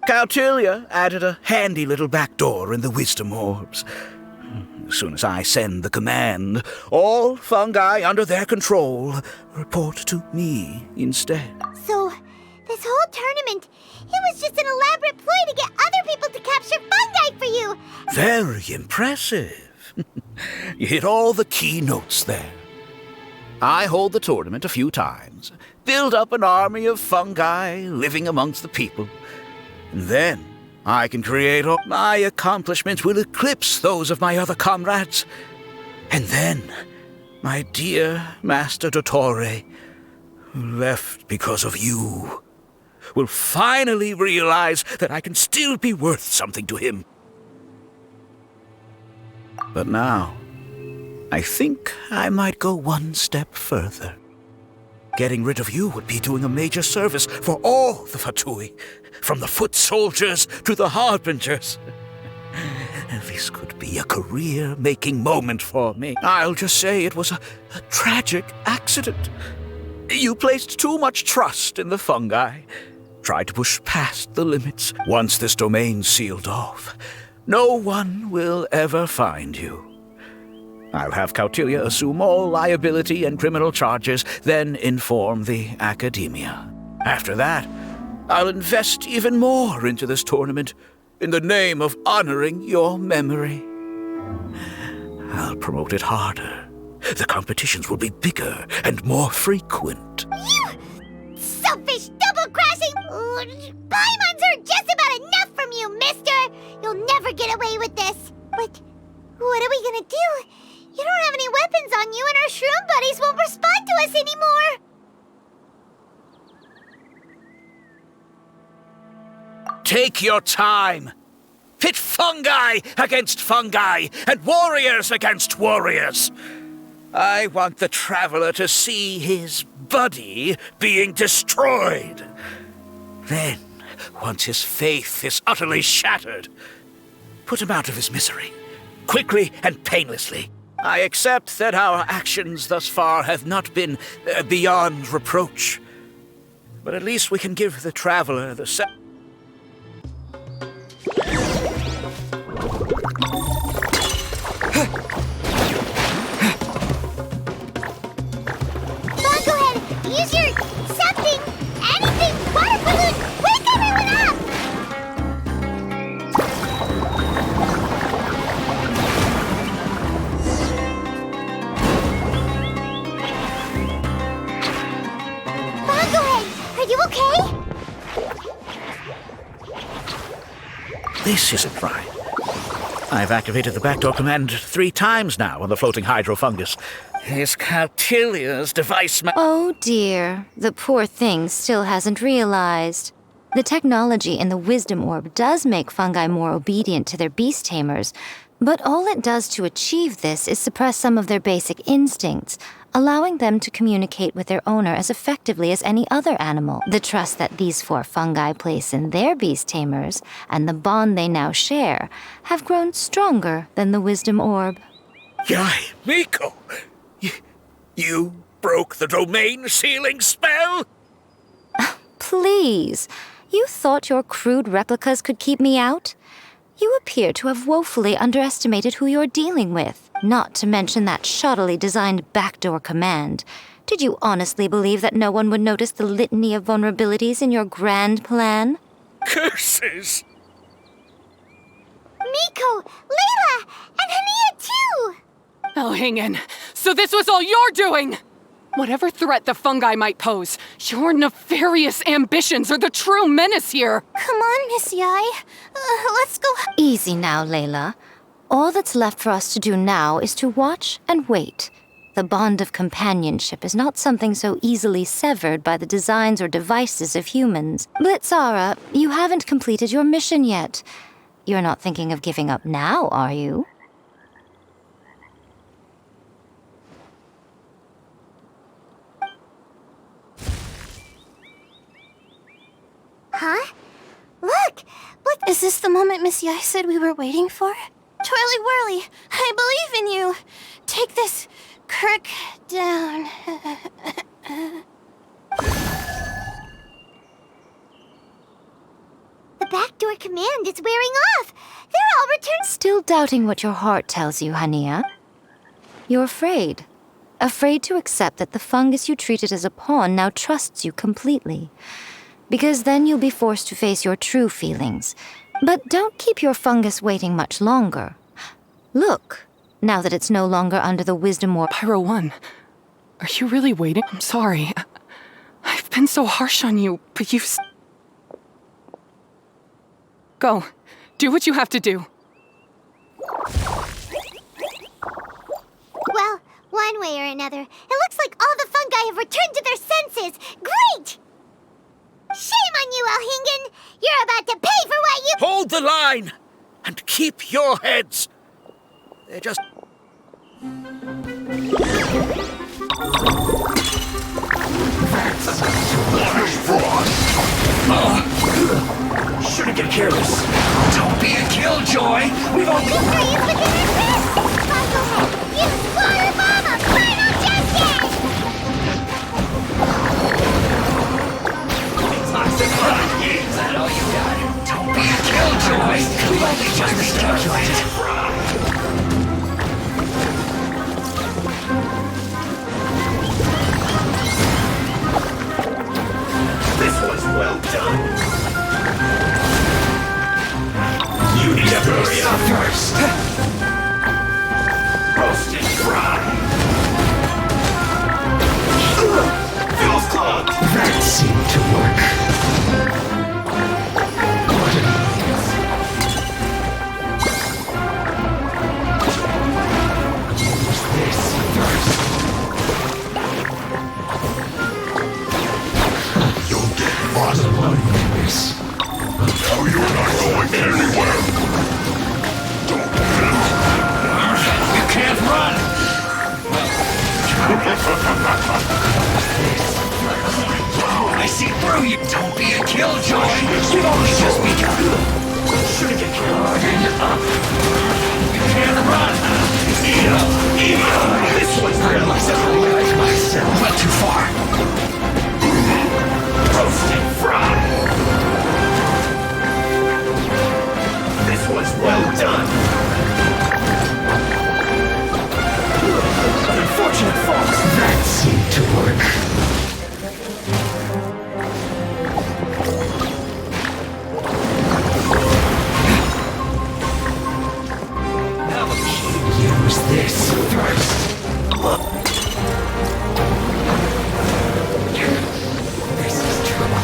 Cautilia added a handy little back door in the wisdom orbs. As soon as I send the command, all fungi under their control report to me instead. So, this whole tournament, it was just an elaborate ploy to get other people to capture fungi for you! Very impressive. You hit all the key notes there. I hold the tournament a few times. build up an army of fungi living amongst the people. And then I can create all my accomplishments will eclipse those of my other comrades. And then my dear Master Dottore, who left because of you, will finally realize that I can still be worth something to him. But now, I think I might go one step further. Getting rid of you would be doing a major service for all the Fatui, from the foot soldiers to the harbingers. This could be a career-making moment for me. I'll just say it was a tragic accident. You placed too much trust in the fungi. Tried to push past the limits. Once this domain's sealed off, no one will ever find you. I'll have Cautilia assume all liability and criminal charges, then inform the academia. After that, I'll invest even more into this tournament in the name of honoring your memory. I'll promote it harder. The competitions will be bigger and more frequent. You selfish double-crashing... Paimons are just about enough from you, mister! You'll never get away with this. But what are we gonna do? You don't have any weapons on you, and our shroom buddies won't respond to us anymore! Take your time. Pit fungi against fungi, and warriors against warriors. I want the traveler to see his buddy being destroyed. Then, once his faith is utterly shattered, put him out of his misery, quickly and painlessly. I accept that our actions thus far have not been beyond reproach, but at least we can give the traveler the Go ahead, use your something, anything, water balloon, wake everyone up! Are you okay? This isn't right. I've activated the backdoor command 3 times now on the floating hydrofungus. Is Cautilia's device Oh dear, the poor thing still hasn't realized. The technology in the Wisdom Orb does make fungi more obedient to their beast tamers, but all it does to achieve this is suppress some of their basic instincts, allowing them to communicate with their owner as effectively as any other animal. The trust that these 4 fungi place in their beast tamers, and the bond they now share, have grown stronger than the Wisdom Orb. Yai, Miko! You broke the domain sealing spell? Please, you thought your crude replicas could keep me out? You appear to have woefully underestimated who you're dealing with, not to mention that shoddily designed backdoor command. Did you honestly believe that no one would notice the litany of vulnerabilities in your grand plan? Curses! Miko, Layla, and Hania too! Elhingen, so this was all you're doing! Whatever threat the fungi might pose, your nefarious ambitions are the true menace here! Come on, Miss Yai. Let's go. Easy now, Layla. All that's left for us to do now is to watch and wait. The bond of companionship is not something so easily severed by the designs or devices of humans. Blitzara, you haven't completed your mission yet. You're not thinking of giving up now, are you? Huh? Look! Is this the moment Miss Yai said we were waiting for? Twirly Whirly, I believe in you. Take this Kirk down. The backdoor command is wearing off. They're all returned. Still doubting what your heart tells you, Hania? You're afraid. Afraid to accept that the fungus you treated as a pawn now trusts you completely. Because then you'll be forced to face your true feelings. But don't keep your fungus waiting much longer. Look, now that it's no longer under the Wisdom Orb. Pyro 1, are you really waiting? I'm sorry. I've been so harsh on you, but you... Go. Do what you have to do. Well, one way or another, it looks like all the fungi have returned to their senses. Great! Shame on you, Elhingen! You're about to pay for what you— Hold the line! And keep your heads! They're just... Shouldn't get careless. Don't be a killjoy. We've only... Victory is within our grasp! Go ahead, use water bomb of final justice! Is that all you got? Don't be a killjoy. We've only just started. This was well done. You need to hurry up first. Roast and fry. Feels clogged. That seemed to work. What an idiot. Use this first. You'll get frostbite in this. No, you're not going anywhere. Don't you can't run. I see through you. Don't be a killjoy. You've only just begun. Shouldn't get killed. You can't run. Eat up. Eat up. This one's realized I realized myself. Went too far. Roast and fry. This was well done. Unfortunate folks. That seemed to work. Use this first. This is trouble.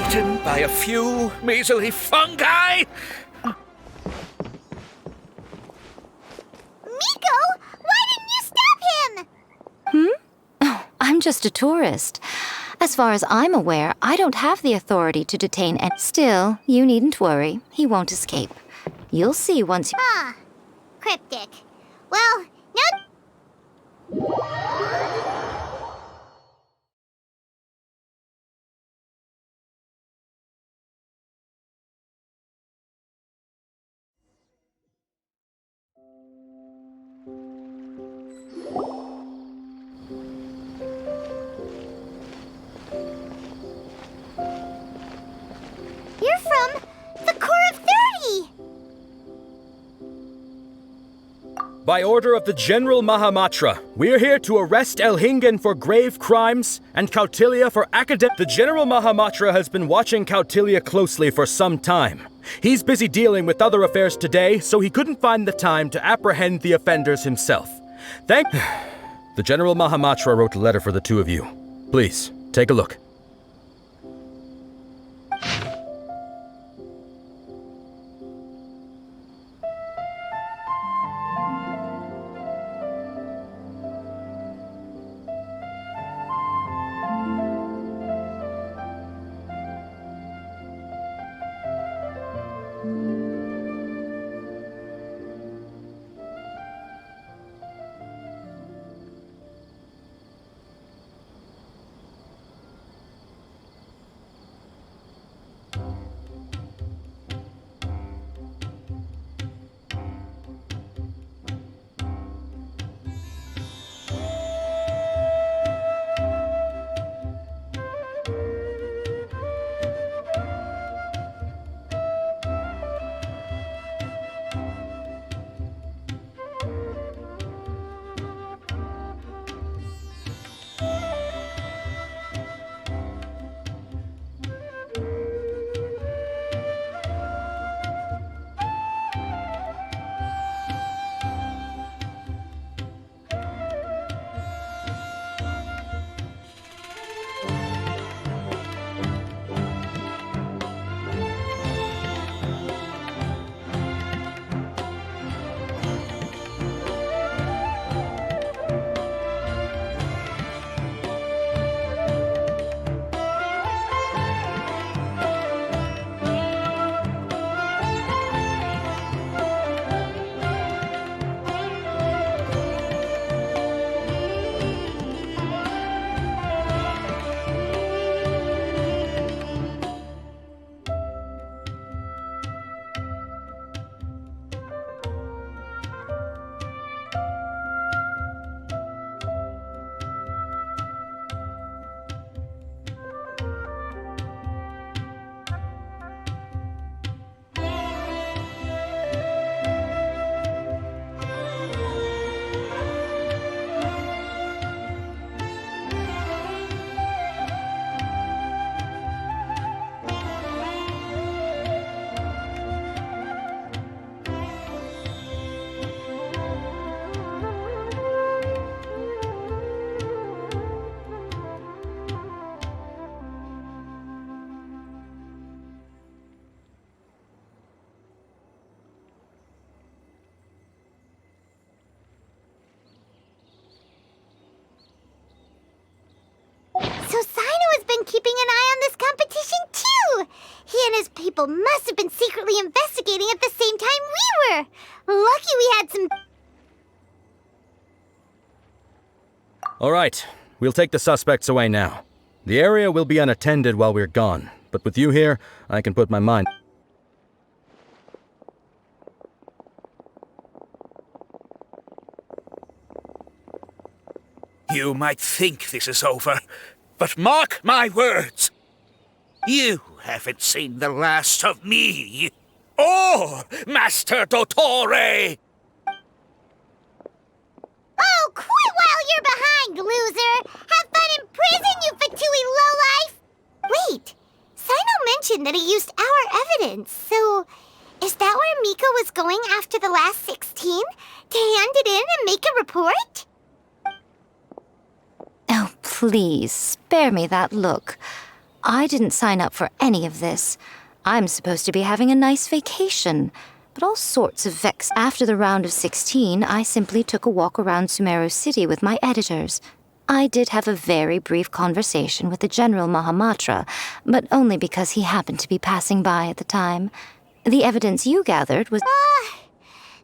Beaten by a few measly fungi? Miko, why didn't you stop him? Oh, I'm just a tourist. As far as I'm aware, I don't have the authority to detain and still, you needn't worry. He won't escape. You'll see once you... Ah, cryptic. Well, now... You're from the Corps of 30! By order of the General Mahamatra, we're here to arrest Elhingen for grave crimes and Kautilya for academic... The General Mahamatra has been watching Kautilya closely for some time. He's busy dealing with other affairs today, so he couldn't find the time to apprehend the offenders himself. The General Mahamatra wrote a letter for the two of you. Please, take a look. people must have been secretly investigating at the same time we were. Lucky we had some... All right, we'll take the suspects away now. The area will be unattended while we're gone, but with you here, I can put my mind... You might think this is over, but mark my words. You haven't seen the last of me, or Master Dottore! Oh, quit while you're behind, loser! Have fun in prison, you fatui lowlife! Wait, Sino mentioned that he used our evidence, so... Is that where Miko was going after the last 16? To hand it in and make a report? Oh, please, spare me that look. I didn't sign up for any of this. I'm supposed to be having a nice vacation. But all sorts of vex. After the round of 16, I simply took a walk around Sumeru City with my editors. I did have a very brief conversation with the General Mahamatra, but only because he happened to be passing by at the time. The evidence you gathered was...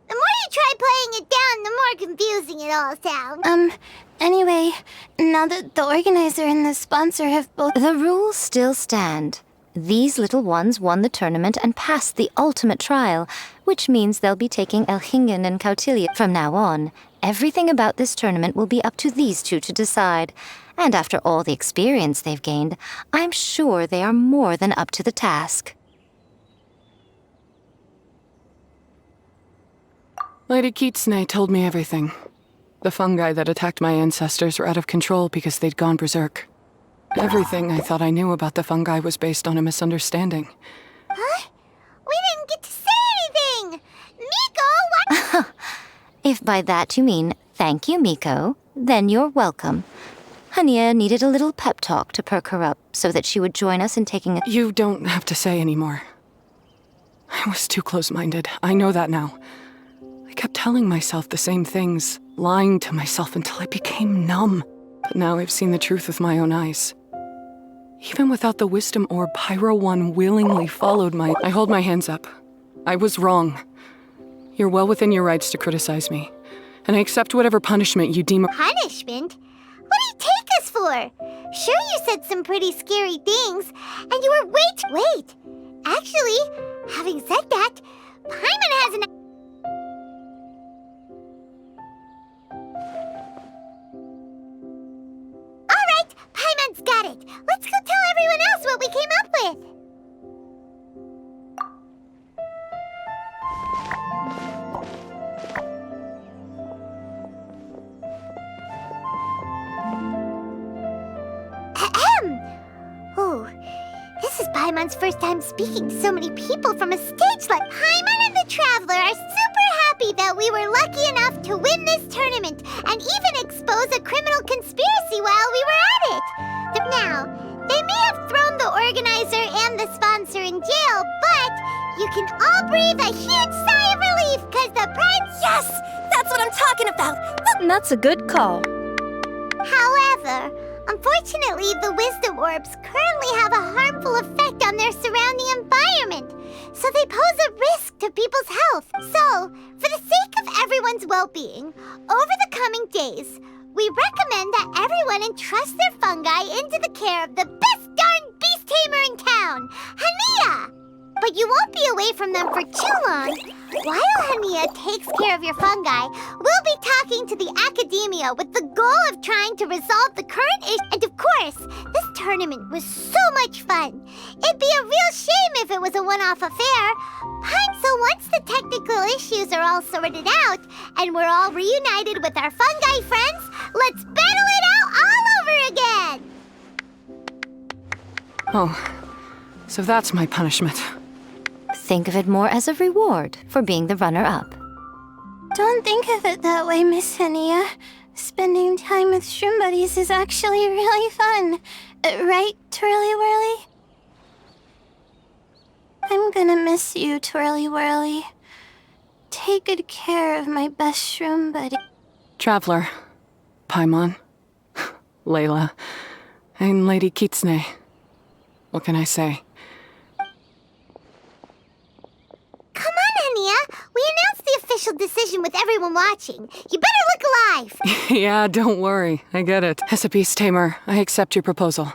The more you try playing it down, the more confusing it all sounds. Anyway, now that the organizer and the sponsor have both... The rules still stand. These little ones won the tournament and passed the ultimate trial, which means they'll be taking Elhingen and Kautilya from now on. Everything about this tournament will be up to these two to decide. And after all the experience they've gained, I'm sure they are more than up to the task. Lady Kitsune told me everything. The fungi that attacked my ancestors were out of control because they'd gone berserk. Everything I thought I knew about the fungi was based on a misunderstanding. Huh? We didn't get to say anything! Miko, what? If by that you mean thank you, Miko, then you're welcome. Hania needed a little pep talk to perk her up so that she would join us in taking a... You don't have to say anymore. I was too close-minded. I know that now. I kept telling myself the same things, lying to myself until I became numb. But now I've seen the truth with my own eyes. Even without the wisdom orb, Pyro 1 willingly followed my... I hold my hands up. I was wrong. You're well within your rights to criticize me. And I accept whatever punishment you deem... Punishment? What do you take us for? Sure, you said some pretty scary things, and you were Wait! Actually, having said that, Paimon has an... Alright, Paimon's got it. Let's go tell everyone else what we came up with. Oh, this is Paimon's first time speaking to so many people from a stage like... Paimon and the Traveler are super happy that we were lucky enough to win this tournament and even expose a criminal conspiracy while we were at it. Now, they may have thrown the organizer and the sponsor in jail, but you can all breathe a huge sigh of relief because the prize... Yes! That's what I'm talking about! That's a good call. However, unfortunately, the wisdom orbs currently have a harmful effect on their surrounding environment, so they pose a risk to people's health. So, for the sake of everyone's well-being, over the coming days, we recommend that everyone entrust their fungi into the care of the best darn beast tamer in town, Hania! But you won't be away from them for too long. While Hania takes care of your fungi, we'll be talking to the academia with the goal of trying to resolve the current issue. And of course, this tournament was so much fun. It'd be a real shame if it was a one-off affair. So once the technical issues are all sorted out, and we're all reunited with our fungi friends, let's battle it out all over again! Oh, so that's my punishment. Think of it more as a reward for being the runner-up. Don't think of it that way, Miss Hania. Spending time with shroom buddies is actually really fun. Right, Twirly Whirly? I'm gonna miss you, Twirly Whirly. Take good care of my best shroom buddy. Traveler, Paimon, Layla, and Lady Kitsune. What can I say? everyone watching. You better look alive. Yeah, don't worry. I get it. As a beast tamer, I accept your proposal.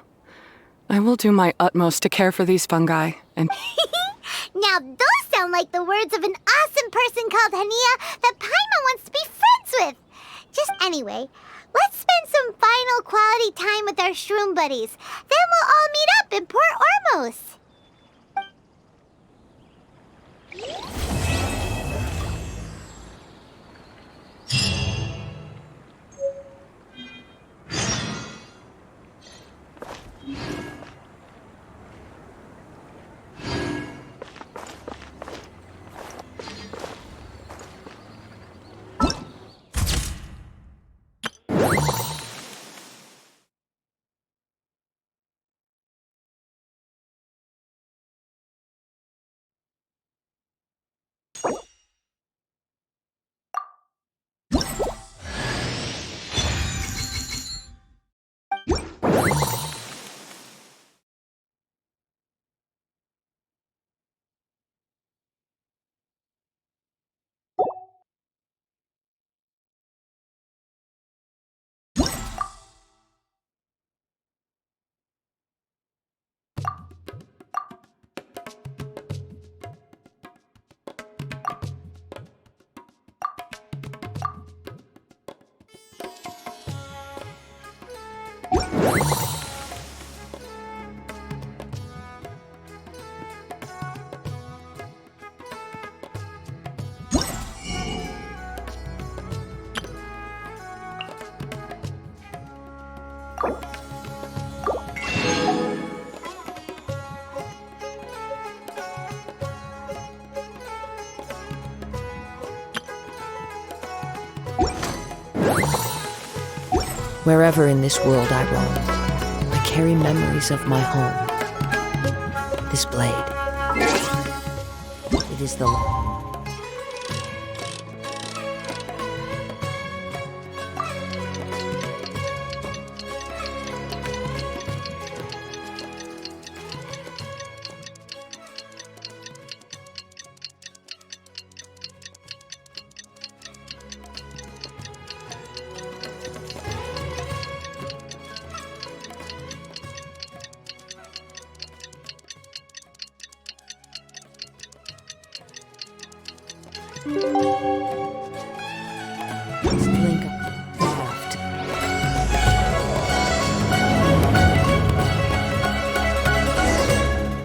I will do my utmost to care for these fungi, and... Now those sound like the words of an awesome person called Hania that Paimon wants to be friends with. Just anyway, let's spend some final quality time with our shroom buddies. Then we'll all meet up in Port Ormos. Wherever in this world I roam, I carry memories of my home. This blade, it is the...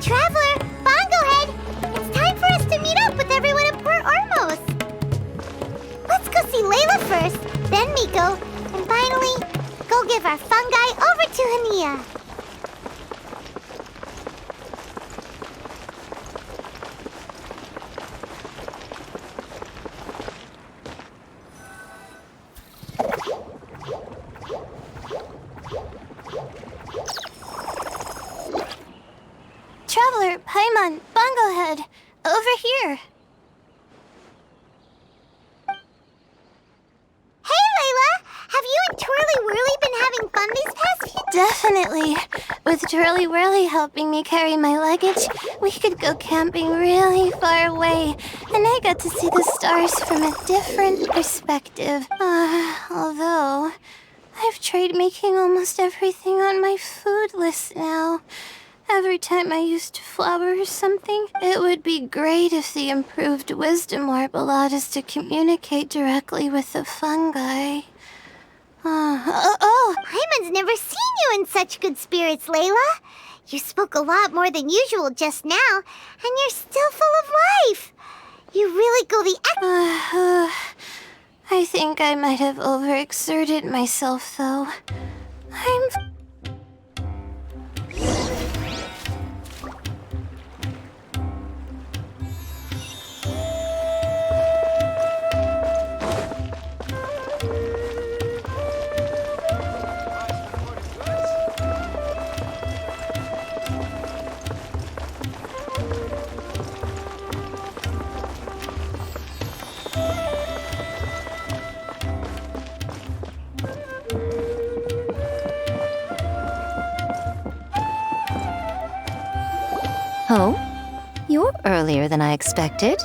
Traveler, Bongohead, it's time for us to meet up with everyone in Port Ormos. Let's go see Layla first, then Miko, and finally, go give our fungi over to Hania. Traveler, Paimon, Bongohead, over here. Hey, Layla! Have you and Twirly Whirly been having fun these past few... Definitely. With Twirly Whirly helping me carry my luggage, we could go camping really far away, and I got to see the stars from a different perspective. Although, I've tried making almost everything on my food list now. Every time I used to flower or something, it would be great if the improved wisdom orb allowed us to communicate directly with the fungi. Paimon's never seen you in such good spirits, Layla. You spoke a lot more than usual just now, and you're still full of life. You really go the I think I might have overexerted myself, though. Oh? You're earlier than I expected.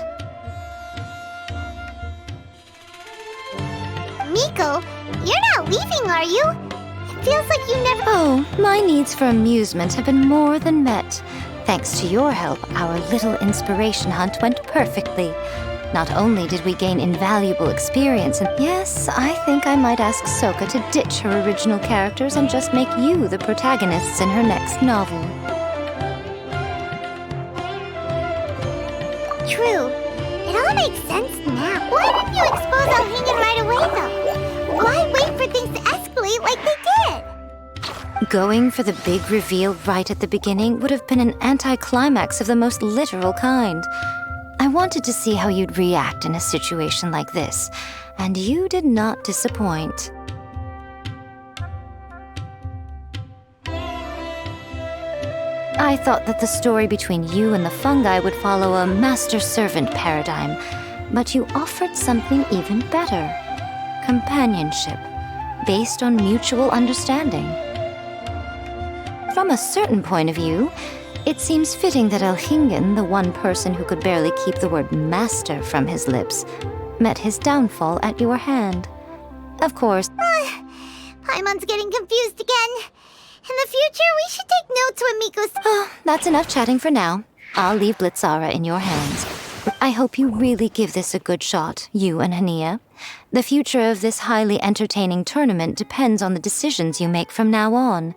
are you? It feels like you never— Oh, my needs for amusement have been more than met. Thanks to your help, our little inspiration hunt went perfectly. Not only did we gain invaluable experience, and yes, I think I might ask Sokka to ditch her original characters and just make you the protagonists in her next novel. True. It all makes sense now. Why didn't you expose Alhingen right away, though? Why wait for things to escalate like they did? Going for the big reveal right at the beginning would have been an anticlimax of the most literal kind. I wanted to see how you'd react in a situation like this, and you did not disappoint. I thought that the story between you and the fungi would follow a master-servant paradigm, but you offered something even better. Companionship, based on mutual understanding. From a certain point of view, it seems fitting that Alhingen, the one person who could barely keep the word master from his lips, met his downfall at your hand. Of course— Paimon's getting confused again. In the future, we should take notes when Miko's— Oh, that's enough chatting for now. I'll leave Blitzara in your hands. I hope you really give this a good shot, you and Hania. The future of this highly entertaining tournament depends on the decisions you make from now on.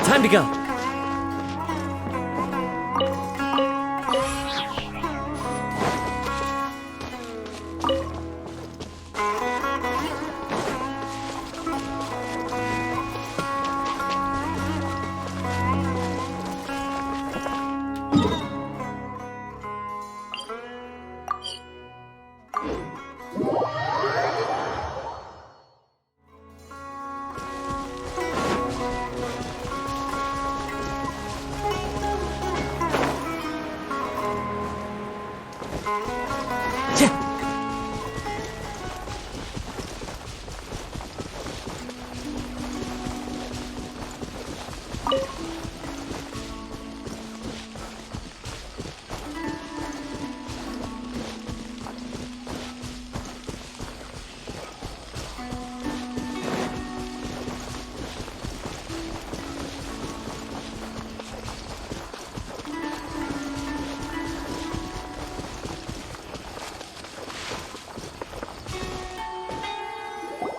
Time to go.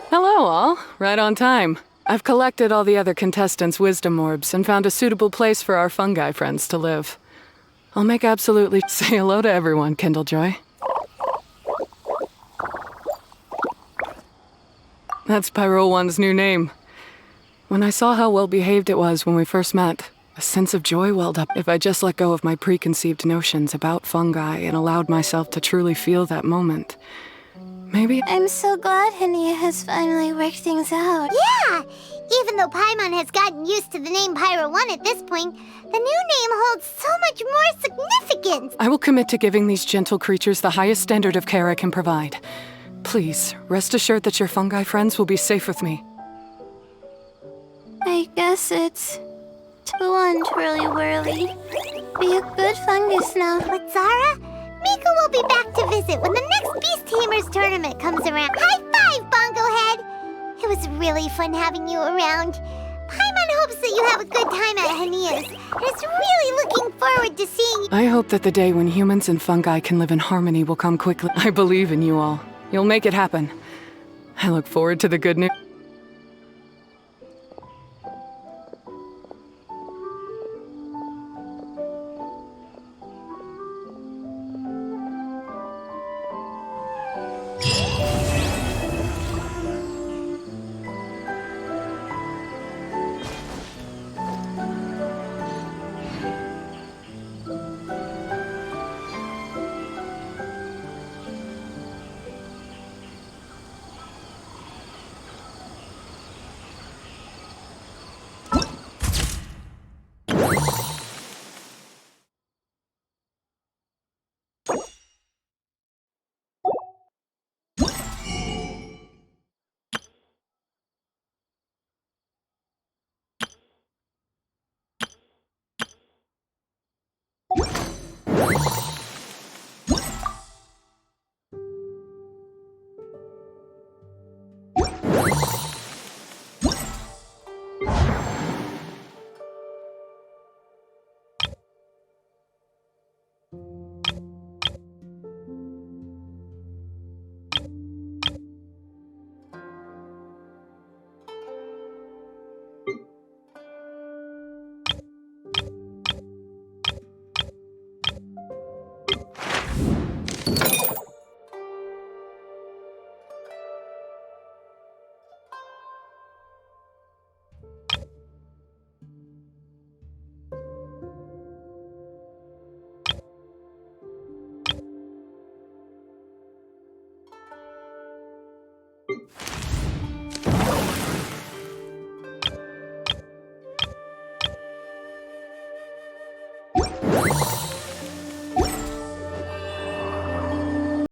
Hello, all. Right on time. I've collected all the other contestants' wisdom orbs and found a suitable place for our fungi friends to live. I'll make absolutely say hello to everyone, Kindlejoy. That's Pyro One's new name. When I saw how well behaved it was when we first met, a sense of joy welled up. If I just let go of my preconceived notions about fungi and allowed myself to truly feel that moment, maybe— I'm so glad Hania has finally worked things out. Yeah! Even though Paimon has gotten used to the name Pyro 1 at this point, the new name holds so much more significance! I will commit to giving these gentle creatures the highest standard of care I can provide. Please, rest assured that your fungi friends will be safe with me. I guess it's too untwirly-whirly. Be a good fungus now. But Zara, Miko will be back to visit when the next Beast Tamers tournament comes around. High five, Bongo Head! It was really fun having you around. Paimon hopes that you have a good time at Hania's, and is really looking forward to seeing you. I hope that the day when humans and fungi can live in harmony will come quickly. I believe in you all. You'll make it happen. I look forward to the good news. Adiciona.